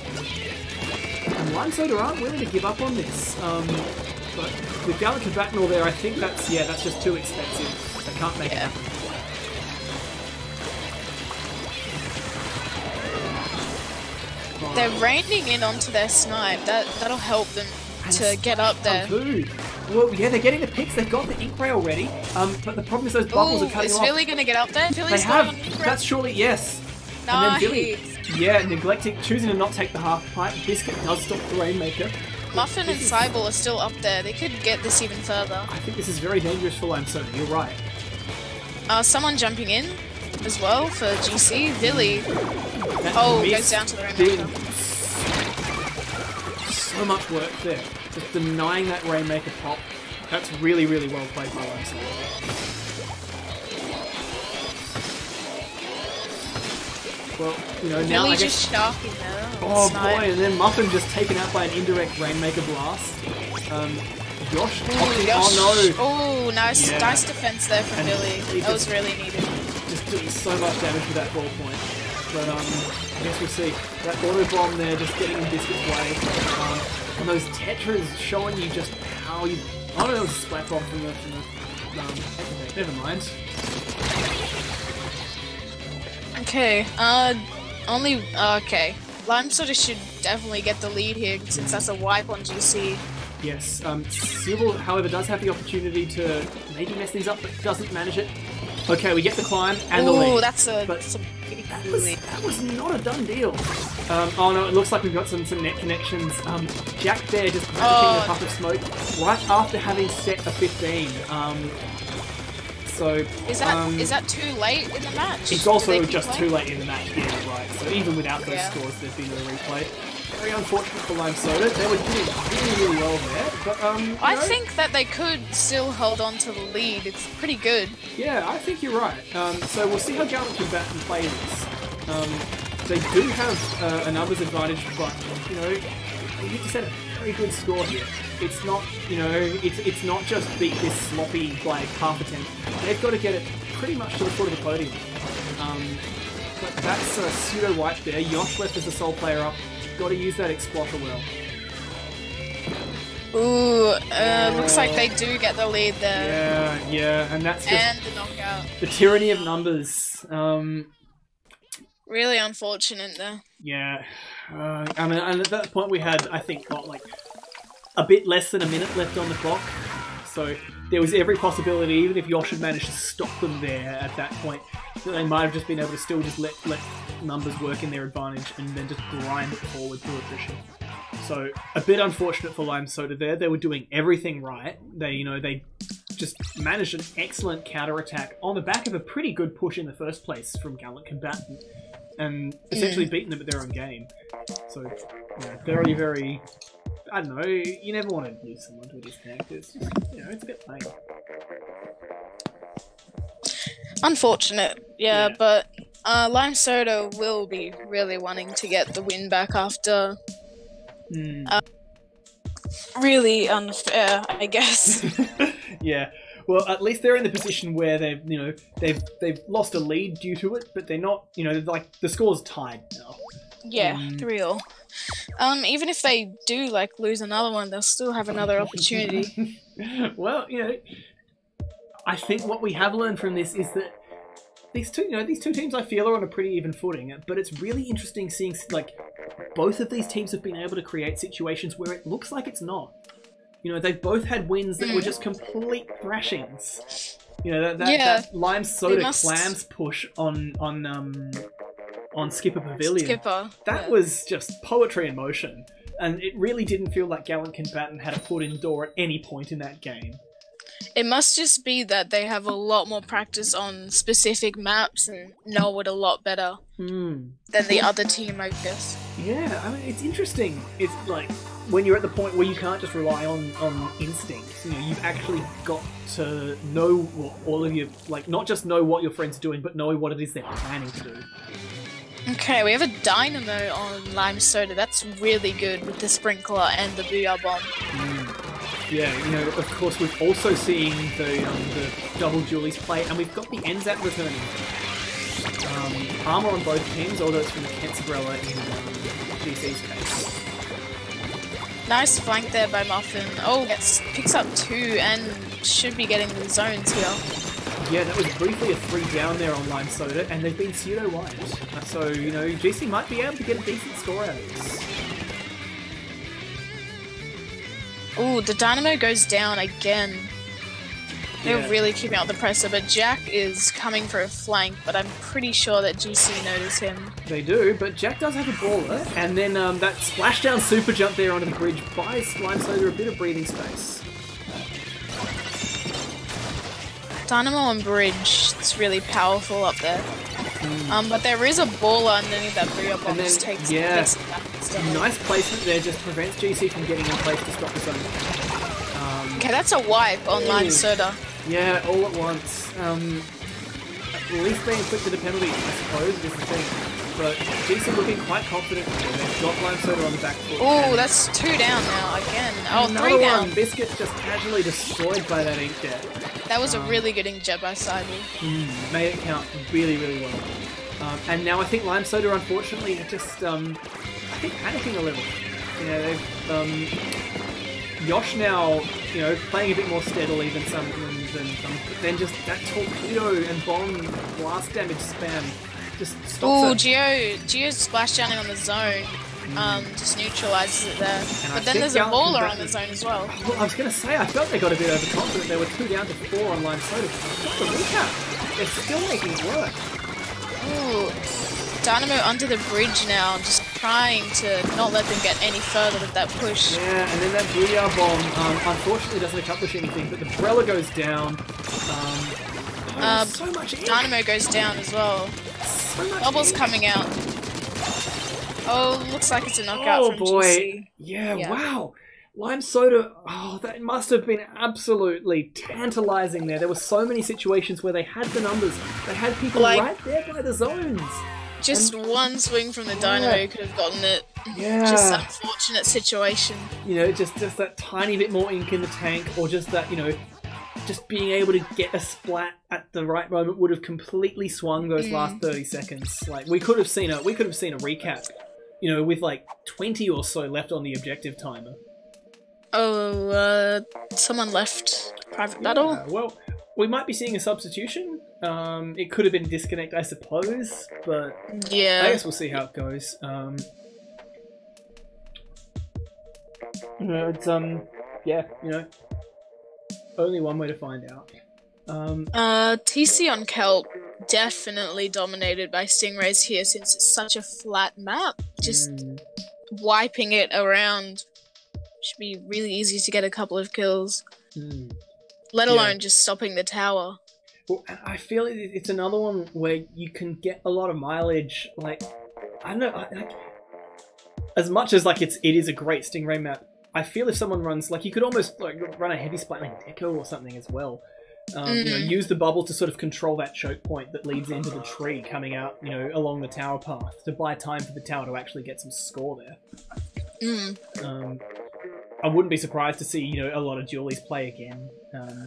And Lime Soda aren't willing to give up on this. But with Gallant Combatant all there, I think that's just too expensive. They can't make it happen. They're raining in onto their snipe. That'll help them to get up there. Well, yeah, they're getting the picks. They've got the ink rail ready. But the problem is those bubbles are cutting off. Is Billy going to get up there? Billy's they have. That's surely yes. Nice. And then Billy, choosing to not take the half pipe. Biscuit does stop the Rainmaker. Muffin and Cybele are still up there. They could get this even further. I think this is very dangerous for Lime Soda. You're right. Someone jumping in as well for GC. Billy. Goes down to the Rainmaker. So much work there. Just denying that Rainmaker pop. That's really, really well played by Lime Soda. Well, you know, now Billy I guess... just sharking there. Oh boy, and then Muffin just taken out by an indirect Rainmaker blast. Josh. Oh no! Oh, nice defense there from Billy. That was really needed. Just doing so much damage with that ball point. But I guess we'll see. That auto bomb there just getting in Biscuit's way. And those Tetras showing you just how you... Oh no, that was a splat bomb from the never mind. Okay, okay. Lime Soda should definitely get the lead here since that's a wipe on GC. Yes, Sybil, however, does have the opportunity to maybe mess these up, but doesn't manage it. Okay, we get the climb and the lead. That's a that was not a done deal. Oh no, it looks like we've got some net connections. Jack there just grabbing a puff of smoke right after having set a 15. So is that too late in the match? It's also just too late in the match, yeah, right. So even without those scores, there's been a replay. very unfortunate for Lime Soda. They were doing really, really well there, but I think that they could still hold on to the lead. It's pretty good. Yeah, I think you're right. So we'll see how Gallant Combatant play this. They do have a numbers advantage, but you know, you need to set a very good score here. It's not, you know, it's not just beat this sloppy like half attempt. They've got to get it pretty much to the foot of the podium. But that's a pseudo wipe there. Yosh left as the sole player up. Got to use that exploiter well. Ooh, looks like they do get the lead there. Yeah, and that's just and the knockout. The tyranny of numbers. Really unfortunate there. Yeah, I mean, and at that point we had, I think, got like a bit less than a minute left on the clock. So there was every possibility, even if Yosh had managed to stop them there at that point, that they might have just been able to still just let numbers work in their advantage and then just grind it forward through attrition. So a bit unfortunate for Lime Soda there. They were doing everything right. They just managed an excellent counterattack on the back of a pretty good push in the first place from Gallant Combatant, and essentially beaten them at their own game. So yeah, very, very. I don't know. You never want to lose someone to a disconnect. It's just, you know, it's a bit plain. Unfortunate, yeah. But Lime Soda will be really wanting to get the win back after. Really unfair, I guess. Yeah. Well, at least they're in the position where they've lost a lead due to it, but they're not. You know, like the score's tied now. Yeah, 3-3. Even if they do lose another one, they'll still have another opportunity. Well, you know, I think what we have learned from this is that these two teams I feel are on a pretty even footing. But it's really interesting seeing both of these teams have been able to create situations where it looks like it's not. You know, they've both had wins that were just complete thrashings. You know, that Lime Soda Clams push on Skipper Pavilion. That was just poetry in motion. And it really didn't feel like Gallant Combatant had a foot in the door at any point in that game. It must just be that they have a lot more practice on specific maps and know it a lot better than the other team, I guess. Yeah, I mean, it's interesting. It's like when you're at the point where you can't just rely on instincts. You know, you've actually got to know what all of your, not just know what your friends are doing, but know what it is they're planning to do. Okay, we have a Dynamo on Lime Soda. That's really good with the Sprinkler and the Booyah Bomb. Yeah, you know, of course, we've also seen the double Julies play, and we've got the NZAT returning. Armor on both teams, although it's from the Kensbrella in GC's case. Nice flank there by Muffin. Oh, picks up 2 and should be getting the zones here. Yeah, that was briefly a 3 down there on Lime Soda, and they've been pseudo-wiped. So, you know, GC might be able to get a decent score out of this. Ooh, the Dynamo goes down again. They're really keeping out the pressure, but Jack is coming for a flank, but I'm pretty sure that GC noticed him. They do, but Jack does have a baller, and then that splashdown super jump there onto the bridge buys Lime Soda a bit of breathing space. Dynamo on bridge, it's really powerful up there. But there is a baller underneath that Booyah Bomb. Just takes nice placement there, just prevents GC from getting in place to stop the zone. Okay, that's a wipe on Lime Soda. Yeah, all at once. At least they inflicted a penalty, I suppose, is the thing. But GC looking quite confident here. They've got Lime Soda on the back foot. Oh, that's 2 down now again. Oh, another 3 down. One. Biscuit just casually destroyed by that inkjet. That was a really good inkjet by Sidle. Made it count really, really well. And now I think Lime Soda, unfortunately, are just, I think, panicking a little. You know, they've, Yosh now, you know, playing a bit more steadily than some, but then just that torpedo and bomb blast damage spam just stops it. Geo's splashdowning on the zone. Just neutralises it there. But then there's a baller on the zone as well. Well, I was going to say, I felt they got a bit overconfident. They were 2 down to 4 on Lime Soda. Got the recap. They're still making it work. Ooh. Dynamo under the bridge now, just trying to not let them get any further with that push. Yeah, and then that Booyah Bomb unfortunately doesn't accomplish anything, but the Brella goes down. So much ink. Dynamo goes down as well. So much Bubbles ink. coming out. Oh, looks like it's a knockout Oh from boy. GC. Yeah, wow. Lime Soda, oh, that must have been absolutely tantalising there. There were so many situations where they had the numbers. They had people Like, right there by the zones. Just one swing from the dynamo could have gotten it. Yeah. Just an unfortunate situation. You know, just that tiny bit more ink in the tank, or just that, you know, just being able to get a splat at the right moment would have completely swung those last 30 seconds. Like, we could have seen a recap, you know, with like 20 or so left on the objective timer. Oh, someone left private battle. Well, we might be seeing a substitution. It could have been a disconnect, I suppose, but yeah, I guess we'll see how it goes. You know, it's yeah, you know, only one way to find out. TC on Kelp definitely dominated by Stingrays here since it's such a flat map. Just wiping it around should be really easy to get a couple of kills. Let alone just stopping the tower. Well, I feel it's another one where you can get a lot of mileage. Like, I don't know, like, as much as like it is a great Stingray map, I feel if someone runs, like, you could almost like run a heavy splat like Deco or something as well. You know, use the bubble to sort of control that choke point that leads into the tree coming out, you know, along the tower path to buy time for the tower to actually get some score there. I wouldn't be surprised to see, you know, a lot of dualies play again. You know,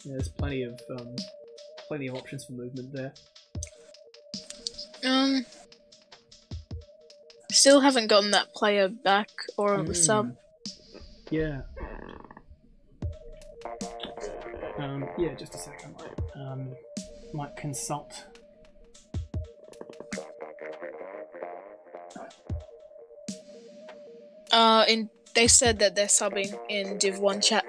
there's plenty of options for movement there. Still haven't gotten that player back or the sub. Yeah. Yeah, just a second. Might consult. They said that they're subbing in Div 1 chat.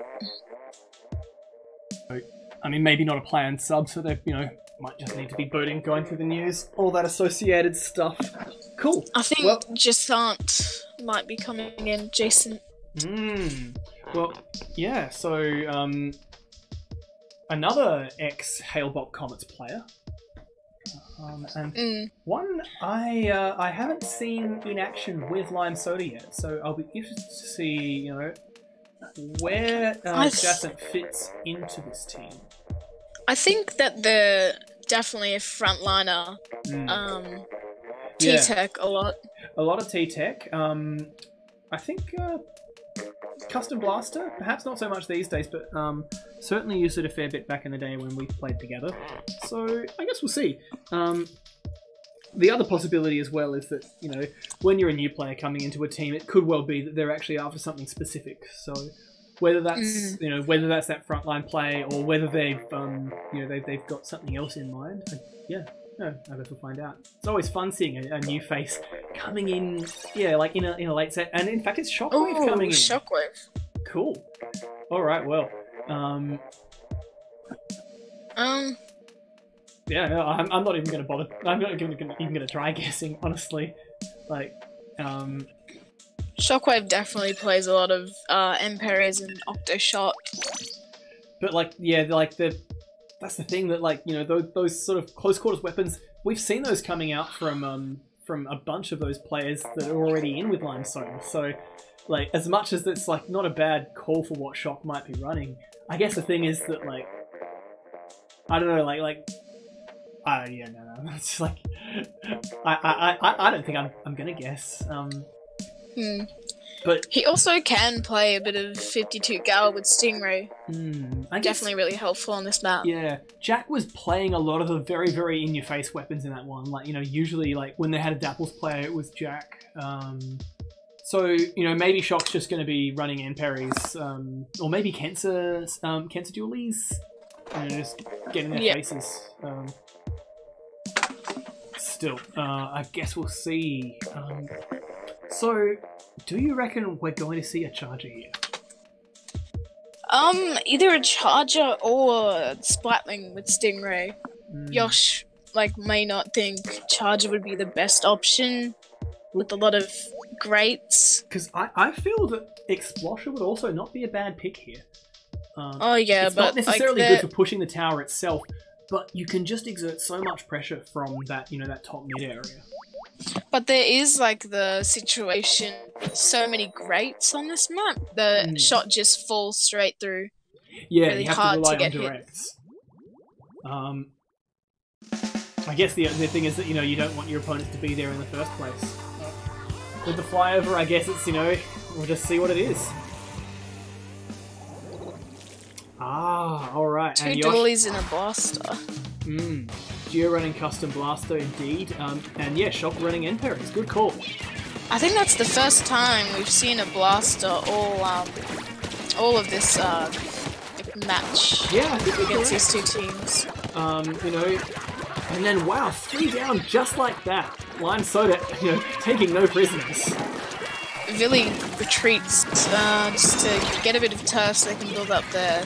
I mean, maybe not a planned sub, so they, you know, might just need to be booting, going through the news, all that associated stuff. Cool. I think Jasant might be coming in, Jason. Well, yeah, so, another ex-Hailbop Comets player. And one I haven't seen in action with Lime Soda yet, so I'll be interested to see, you know, where Jasant fits into this team. I think that they're definitely a frontliner. T-Tech a lot. A lot of T-Tech. I think Custom Blaster, perhaps not so much these days, but certainly used it a fair bit back in the day when we played together. So I guess we'll see. The other possibility as well is that, you know, when you're a new player coming into a team, it could well be that they're actually after something specific. So whether that's you know, whether that's that frontline play or whether they've you know, they've got something else in mind. No, I guess we'll find out. It's always fun seeing a new face coming in, yeah, like in a late set, and in fact, it's Shockwave coming in. Shockwave. Cool. All right. Well. Yeah. No, I'm not even gonna bother. I'm not even gonna try guessing. Honestly, like. Shockwave definitely plays a lot of Emperies and Octoshot. But like, yeah, like that's the thing that, like, you know, those sort of close quarters weapons, we've seen those coming out from a bunch of those players that are already in with Lime Soda. So, like, as much as it's like not a bad call for what Shock might be running, I guess the thing is that, like, I don't know, yeah, no, it's like, I don't think I'm gonna guess. But he also can play a bit of 52 Gal with Stingray. Definitely really helpful on this map. Yeah, Jack was playing a lot of the very, very in-your-face weapons in that one. Like, you know, usually, like, when they had a Dapples player, it was Jack. So, you know, maybe Shock's just going to be running Emperies, or maybe Cancer Dualies, you know, just getting their faces. Still, I guess we'll see. So, do you reckon we're going to see a Charger here? Either a Charger or a Splatling with Stingray. Yosh, like, may not think Charger would be the best option with a lot of greats. Because I feel that Explosher would also not be a bad pick here. It's not necessarily good for pushing the tower itself, but you can just exert so much pressure from that, you know, that top mid area. But there is like the situation, so many grates on this map, the shot just falls straight through. Yeah, really you have hard to to rely on get hit. directs. I guess the thing is that, you know, you don't want your opponents to be there in the first place. With the flyover, I guess it's, you know, we'll just see what it is. Ah, alright. Two dualies in a blaster. Geo running custom blaster indeed. And yeah, Shock running Emperors. Good call. I think that's the first time we've seen a blaster all of this match. Yeah, I think against these two teams. You know, and then wow, 3 down just like that. Lime Soda, you know, taking no prisoners. Villy retreats just to get a bit of turf so they can build up their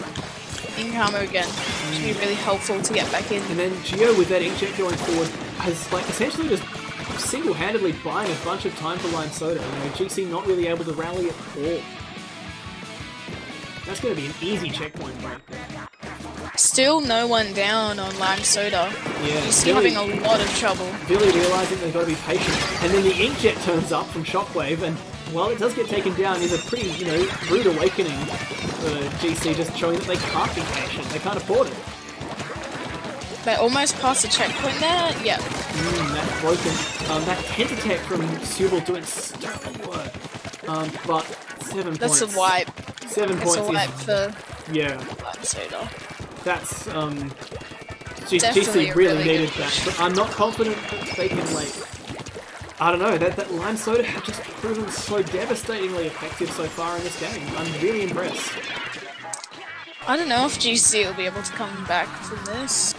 income again. Which would be really helpful to get back in. And then Geo with that inkjet going forward has like essentially just single-handedly buying a bunch of time for Lime Soda. You know, GC not really able to rally at all. That's going to be an easy checkpoint break there. Still no one down on Lime Soda. Yeah, He's still having a lot of trouble. Billy realising they've got to be patient. And then the inkjet turns up from Shockwave, and while it does get taken down, is a pretty, you know, rude awakening for GC, just showing that they can't be patient. They can't afford it. They almost passed the checkpoint there. Yep. That's broken. That Tentatek from Subal doing stellar work. But 7 That's points. a wipe. 7 points. That's a wipe for Lime Soda. That's Definitely GC really needed that. But I'm not confident that they can, like, I don't know, that Lime Soda have just proven so devastatingly effective so far in this game. I'm really impressed. I don't know if GC will be able to come back from this.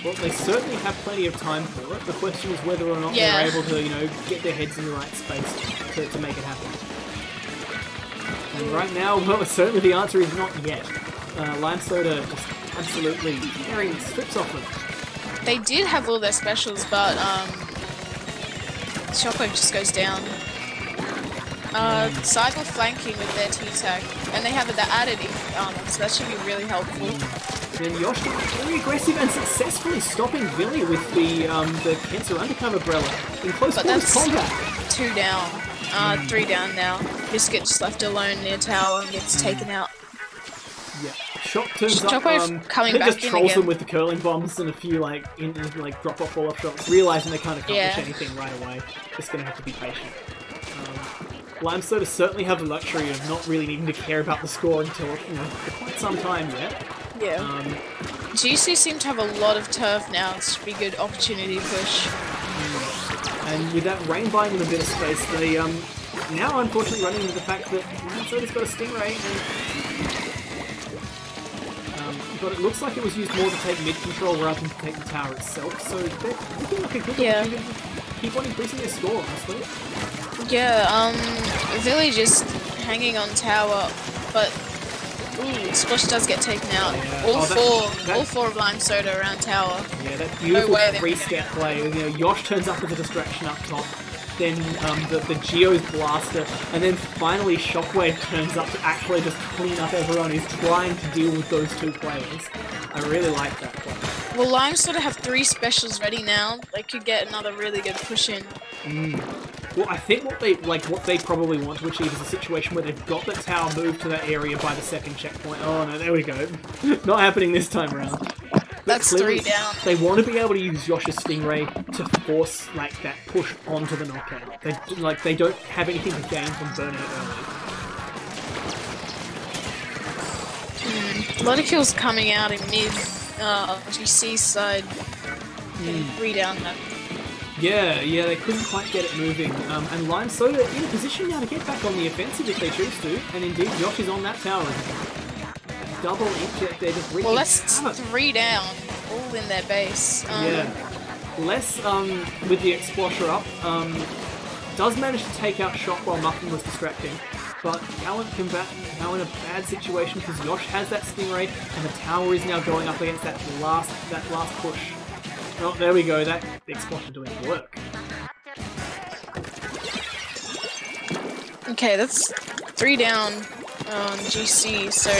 Well, they certainly have plenty of time for it. The question is whether or not they're able to, you know, get their heads in the right space to make it happen. And right now, well, certainly the answer is not yet. Lime Soda just absolutely tearing strips off them. They did have all their specials, but Shockwave just goes down. Cyber flanking with their T-Tag, and they have the added armor, so that should be really helpful. Then Yosh very aggressive and successfully stopping Billy with the Cancer Undercover Umbrella in close quarters combat. 2 down, 3 down now. Biscuit just left alone near tower and gets taken out. Yeah, Shock turns Shockwave up. coming He back just in trolls again. them with the curling bombs and a few like drop-off fall-off shots, realizing they can't accomplish anything right away. Just gonna have to be patient. Lime Soda certainly have the luxury of not really needing to care about the score until, you know, for quite some time yet. Yeah. GC seem to have a lot of turf now. It should be a good opportunity push. And with that rain buying them a bit of space, they now unfortunately running into the fact that Lime Soda's got a Stingray, but it looks like it was used more to take mid control rather than to take the tower itself. So they're looking like a good opportunity to keep on increasing their score, honestly. Yeah, Villy just hanging on tower, but Squash does get taken out. Yeah. All four of Lime Soda around tower. Yeah, that beautiful 3-step play. You know, Yosh turns up with a distraction up top, then the Geo's blaster, and then finally Shockwave turns up to actually just clean up everyone who's trying to deal with those 2 players. I really like that play. Well, Lime Soda have 3 specials ready now. They could get another really good push in. Well, I think what they probably want to achieve is a situation where they've got the tower moved to that area by the 2nd checkpoint. Oh no, there we go. Not happening this time around. That's 3 down. They want to be able to use Yosh's Stingray to force like that push onto the knockout. They don't have anything to gain from burning it early. A lot of kills coming out in mid GC side. 3 down though. Yeah, they couldn't quite get it moving. And Lime Soda in a position now to get back on the offensive if they choose to. And indeed, Yosh is on that tower. Double inkjet there, just wreaking that's havoc. 3 down, all in their base. Less with the Explosher up. Does manage to take out Shock while Muffin was distracting. But Gallant Combatant now in a bad situation because Yosh has that Stingray and the tower is now going up against that last push. Oh, there we go, that Explosion doing work. Okay, that's 3 down on GC, so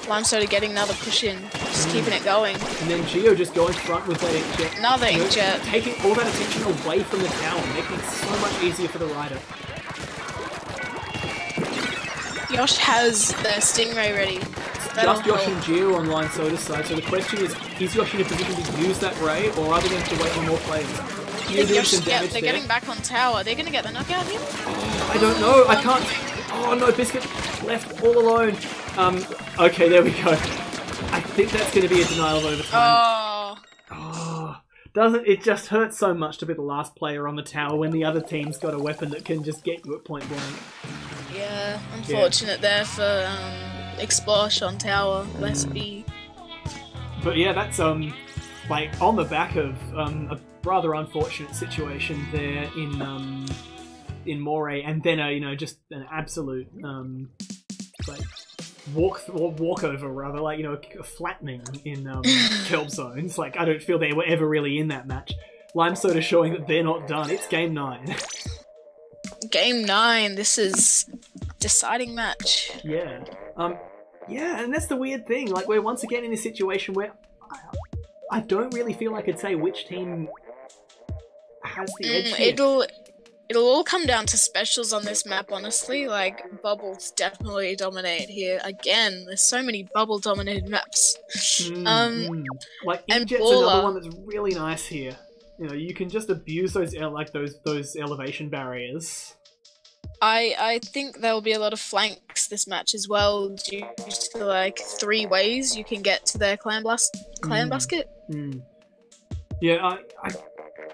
Lime Soda getting another push in. just keeping it going. And then Geo just going front with that inkjet. Another inkjet. Taking all that attention away from the tower, making it so much easier for the rider. Yosh has the Stingray ready. Just Yosh and Geo on Line Soda's side, so the question is Yosh in a position to use that Ray, or are they going to wait on more players? They're getting back on tower. They're going to get the knockout here? I don't know, I can't... Oh no, Biscuit left all alone. Okay, there we go. I think that's going to be a denial of overtime. Oh, doesn't it just hurts so much to be the last player on the tower when the other team's got a weapon that can just get you at point blank. Yeah, unfortunate there for Explosh on tower. Let's be. But yeah, that's like on the back of a rather unfortunate situation there in Moray, and then you know, just an absolute like walkover rather, like, you know, a flattening in kelp zones. Like, I don't feel they were ever really in that match. Lime Soda showing that they're not done. It's game 9. Game 9. This is deciding match. Yeah. Yeah, and that's the weird thing. Like, we're once again in this situation where I don't really feel I could say which team has the edge here. It'll all come down to specials on this map, honestly. Like, bubbles definitely dominate here. Again, there's so many bubble-dominated maps. Like, Inkjet's another one that's really nice here. You know, you can just abuse those those elevation barriers. I think there will be a lot of flanks this match as well, due to like 3 ways you can get to their clan basket. Yeah,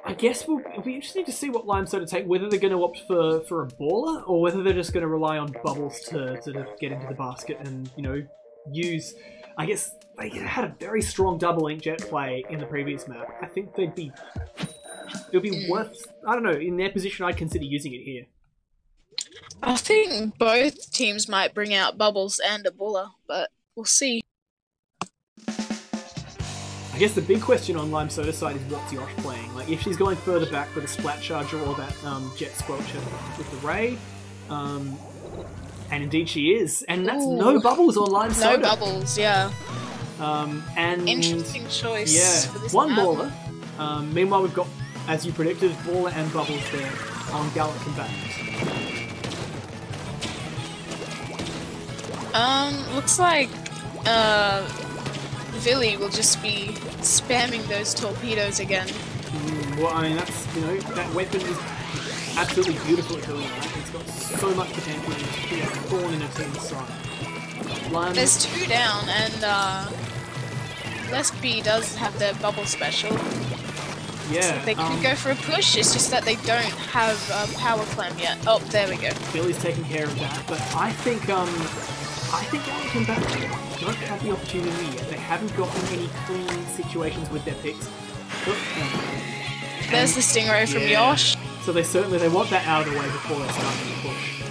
I guess it'll be interesting to see what Lime Soda take, whether they're going to opt for a baller, or whether they're just going to rely on bubbles to get into the basket and, you know, use... I guess they had a very strong double inkjet play in the previous map. I think it would be worth... I don't know, in their position I'd consider using it here. I think both teams might bring out bubbles and a baller, but we'll see. I guess the big question on Lime Soda's side is what's Yosh playing. Like, if she's going further back with a Splat Charger or that Jet Squelcher with the Ray, and indeed she is, and that's no bubbles on Lime Soda. No bubbles, yeah. And interesting choice. Yeah, for this one map. baller. Meanwhile, we've got, as you predicted, baller and bubbles there on Gallant Combatant. Looks like Villy will just be spamming those torpedoes again. Well, I mean, that's, you know, that weapon is absolutely beautiful at doing that. It's got so much potential and it's a thorn in a team's side. There's 2 down, and Lesby does have their bubble special. Yeah. So they could go for a push, it's just that they don't have a power clam yet. Oh, there we go. Billy's taking care of that, but I think Gallant Combatant don't have the opportunity yet. They haven't gotten any clean situations with their picks. There's the Stingray from Yosh. So they want that out of the way before they start the push.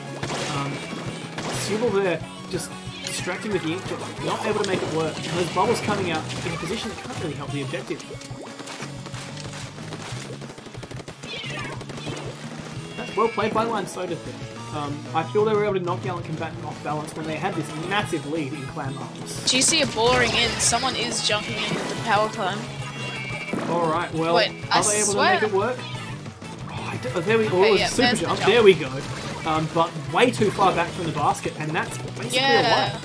Subel there just distracting with the inkjet, not able to make it work. And those bubbles coming out in a position that can't really help the objective. That's well played by Lime Soda there. I feel they were able to knock Gallant Combatant off balance when they had this massive lead in clan arms. Do you see a boring in? Someone is jumping in with the power climb. Alright, well, wait, are they able to make it work? Oh, there we go. Okay, yeah, super jump. There we go. But way too far back from the basket, and that's basically a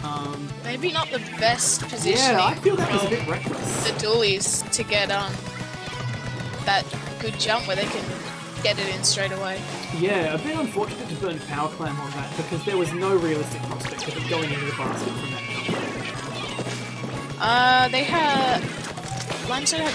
wipe. Maybe not the best positioning. Yeah, I feel that was a bit reckless. The dualies to get that good jump where they can get it in straight away. Yeah, a bit unfortunate to burn power clam on that because there was no realistic prospect of it going into the basket from that jump. They had... Lime Soda had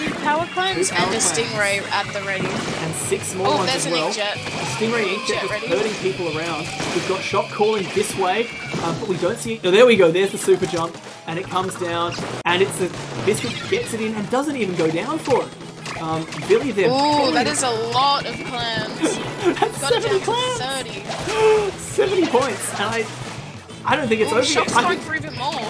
2 power climbs and a Stingray at the ready. And 6 more ones as well. Inkjet. Stingray Inkjet is hurting people around. We've got shot calling this way, but we don't see it. Oh, there we go, there's the super jump, and it comes down, and it's a Biscuit gets it in and doesn't even go down for it. Billy there. Ooh, that is a lot of clams. That's got 70 it down clams. to 30. 70 points, and I don't think it's over yet. Shock's going for even more.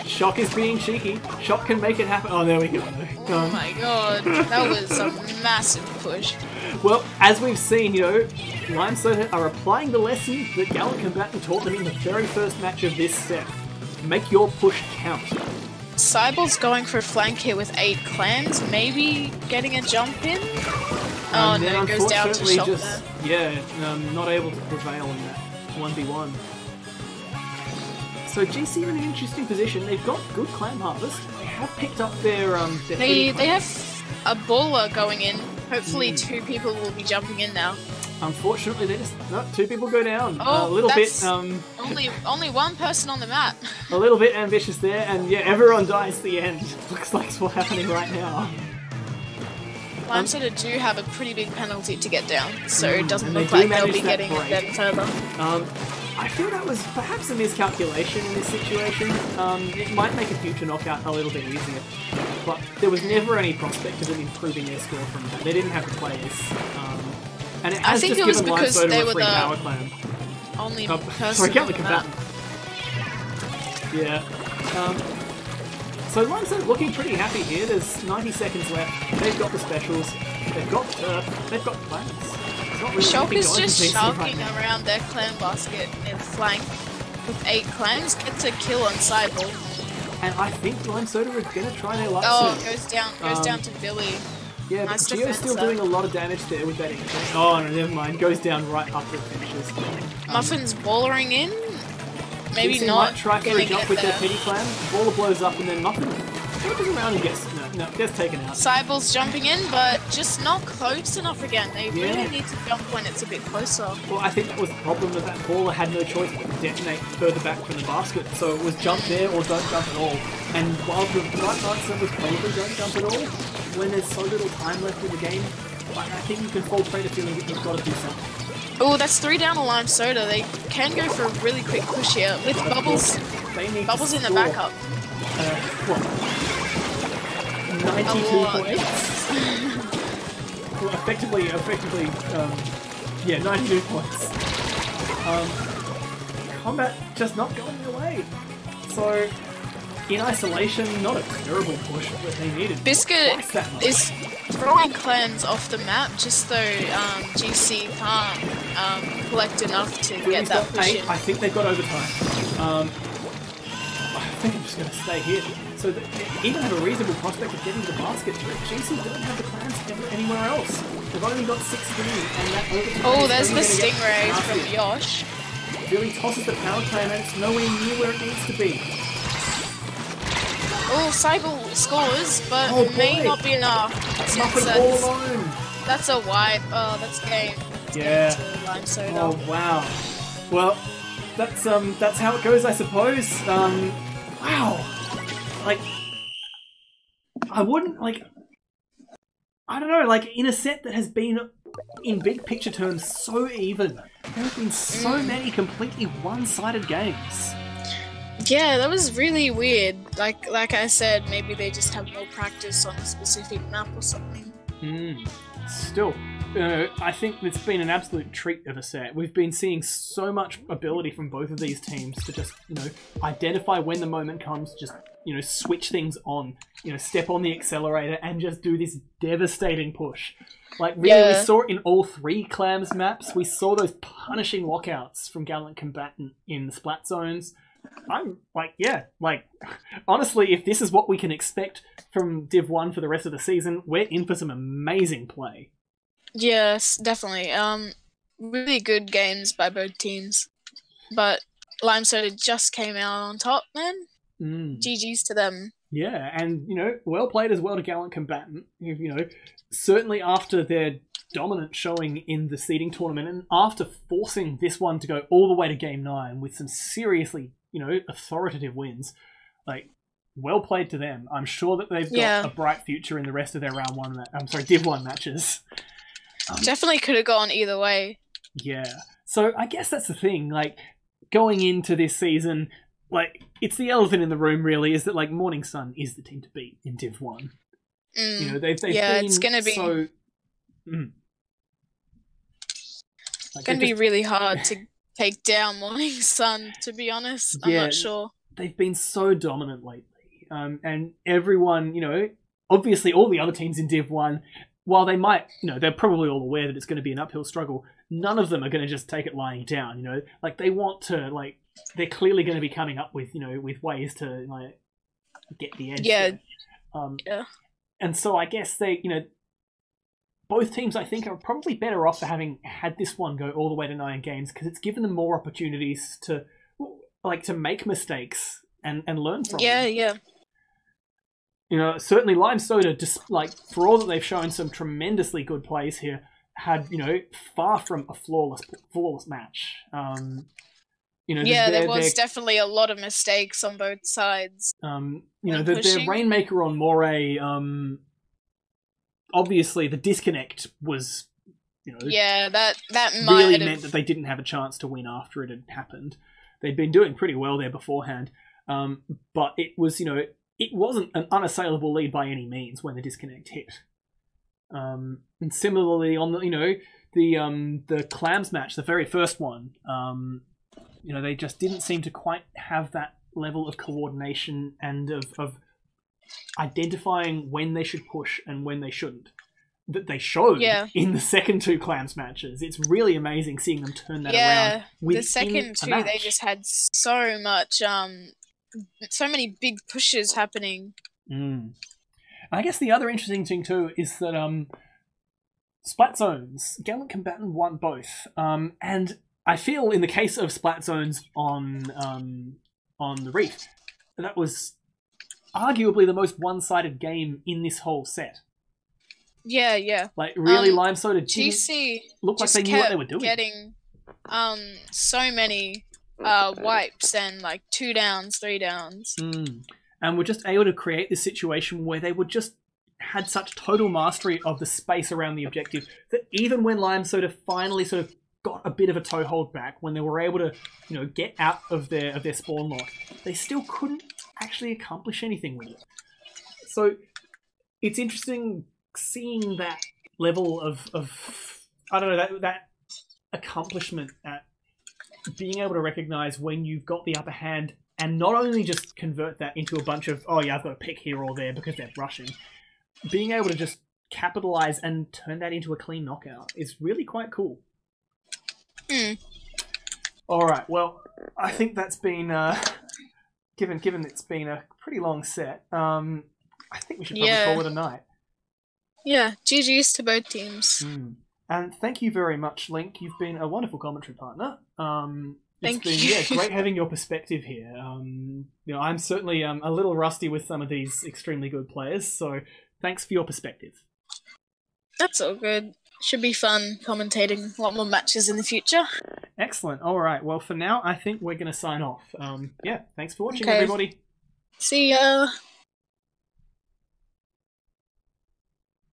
Shock is being cheeky. Shock can make it happen. Oh, there we go. Oh my god, that was a massive push. Well, as we've seen, you know, Lime Soda are applying the lesson that Gallant Combatant taught them in the very first match of this set. Make your push count. Cyborg's going for a flank here with 8 clans, maybe getting a jump in. Oh no, it goes down to Shock there. Yeah, not able to prevail in that 1v1. So GC are in an interesting position. They've got good clan harvest. They have picked up their They have a baller going in. Hopefully 2 people will be jumping in now. Unfortunately, they just 2 people go down. Oh, a little bit. Only one person on the map. A little bit ambitious there, and yeah, everyone dies at the end. Looks like it's what's happening right now. Limesoda do have a pretty big penalty to get down, so it doesn't look like they'll be getting it then further. I feel that was perhaps a miscalculation in this situation. It might make a future knockout a little bit easier, but there was never any prospect of them improving their score from that. They didn't have the players. And it has just given Limesoda a free power clan. Only person sorry, Gallant Combatant. Yeah. So Limesoda looking pretty happy here. There's 90 seconds left. They've got the specials. They've got turf. They've got clans. Shock is just sharking around their clan basket in flank with 8 clans. Gets a kill on Cyborg. And I think Limesoda are going to try their luck soon. Goes down to Billy. Yeah, nice but Gio's still doing a lot of damage there with that income. Oh, no, never mind. Goes down right after it finishes. Muffin's ballering in. Maybe GC not. Might try for a jump with their pity clan. Baller blows up and then Muffin goes around and gets taken out. Cyborg's jumping in, but just not close enough again. They really need to jump when it's a bit closer. Well, I think that was the problem with that baller had no choice but to detonate further back from the basket. So it was jump there or don't jump at all. And while the right answer was probably don't jump at all, when there's so little time left in the game, I think you can fall prey to feeling that you've got to do something. Oh, that's 3 down to Limesoda. They can go for a really quick push here with Bubbles. Bubbles in the backup. What? 92 points. Well, effectively, yeah, 92 points. Combat just not going their way. So, in isolation, not a terrible push, but they needed Biscuit is throwing clans off the map just so GC can't collect enough to get that push in. I think they've got overtime. I think I'm just going to stay here. So they even have a reasonable prospect of getting to the basket, but GC don't have the clans anywhere else. They've only got 16, and that overtime. Oh, there's the Stingrays from Yosh. Billy tosses the power clan, and it's nowhere near where it needs to be. Oh, Cyborg scores, but may not be enough. Muffin all alone. That's a wipe. Oh, that's game. Yeah. Oh wow. Well, that's how it goes, I suppose. Wow. Like, I wouldn't I don't know. Like in a set that has been, in big picture terms, so even, there have been so many completely one-sided games. Yeah, that was really weird. Like I said, maybe they just have more practice on a specific map or something. Still, I think it's been an absolute treat of a set. We've been seeing so much ability from both of these teams to just, identify when the moment comes, just, switch things on, step on the accelerator and just do this devastating push. Like, really, we saw it in all 3 clams maps. We saw those punishing lockouts from Gallant Combatant in the splat zones. I'm honestly, if this is what we can expect from Div 1 for the rest of the season, we're in for some amazing play. Yes, definitely. Really good games by both teams. But Limesoda just came out on top, man. GG's to them. Yeah, and, well played as well to Gallant Combatant. Certainly after their dominant showing in the seeding tournament and after forcing this one to go all the way to Game 9 with some seriously, authoritative wins, well played to them. I'm sure that they've got a bright future in the rest of their Div 1 matches. Definitely could have gone either way. Yeah. So I guess that's the thing, going into this season, it's the elephant in the room really, is that Morning Sun is the team to beat in Div 1. They've been it's gonna be so... It's gonna be really hard to take down Morning Sun, to be honest. I'm not sure. They've been so dominant lately. And everyone, obviously all the other teams in Div 1, while they might, they're probably all aware that it's going to be an uphill struggle, none of them are going to just take it lying down, they want to, they're clearly going to be coming up with, with ways to, get the edge. Yeah. There. Yeah. And so I guess they, both teams I think are probably better off for having had this one go all the way to 9 games because it's given them more opportunities to make mistakes and learn from them. Yeah. Certainly Lime Soda, just for all that they've shown some tremendously good plays here, had far from a flawless match. There was definitely a lot of mistakes on both sides. Their Rainmaker on Moray, obviously the disconnect was, that really meant that they didn't have a chance to win after it had happened. They'd been doing pretty well there beforehand, but it was, it wasn't an unassailable lead by any means when the disconnect hit. And similarly on the Clams match, the very first one, they just didn't seem to quite have that level of coordination and of identifying when they should push and when they shouldn't. That they showed in the second 2 Clams matches. It's really amazing seeing them turn that around. The second 2, they just had so much, so many big pushes happening. I guess the other interesting thing too is that Splat Zones, Gallant Combatant won both, and I feel in the case of Splat Zones on the Reef, that was arguably the most one-sided game in this whole set. Yeah. Really, Lime Soda didn't GC look like they knew what they were doing. Getting so many wipes and 2 downs, 3 downs. And were just able to create this situation where they had such total mastery of the space around the objective that even when Lime Soda finally sort of got a bit of a toehold back, when they were able to, get out of their spawn lock, they still couldn't actually accomplish anything with it. So it's interesting seeing that level of I don't know, that accomplishment at being able to recognize when you've got the upper hand and not only just convert that into a bunch of, I've got to pick here or there because they're rushing. Being able to just capitalize and turn that into a clean knockout is really quite cool. All right, well, I think that's been, given it's been a pretty long set, I think we should probably call it a night. Yeah, GG's to both teams. And thank you very much, Linc. You've been a wonderful commentary partner. Thank you. Yeah, great having your perspective here. I'm certainly a little rusty with some of these extremely good players, so thanks for your perspective. That's all good. Should be fun commentating a lot more matches in the future. Excellent. All right. Well, for now, I think we're going to sign off. Thanks for watching, everybody. See ya.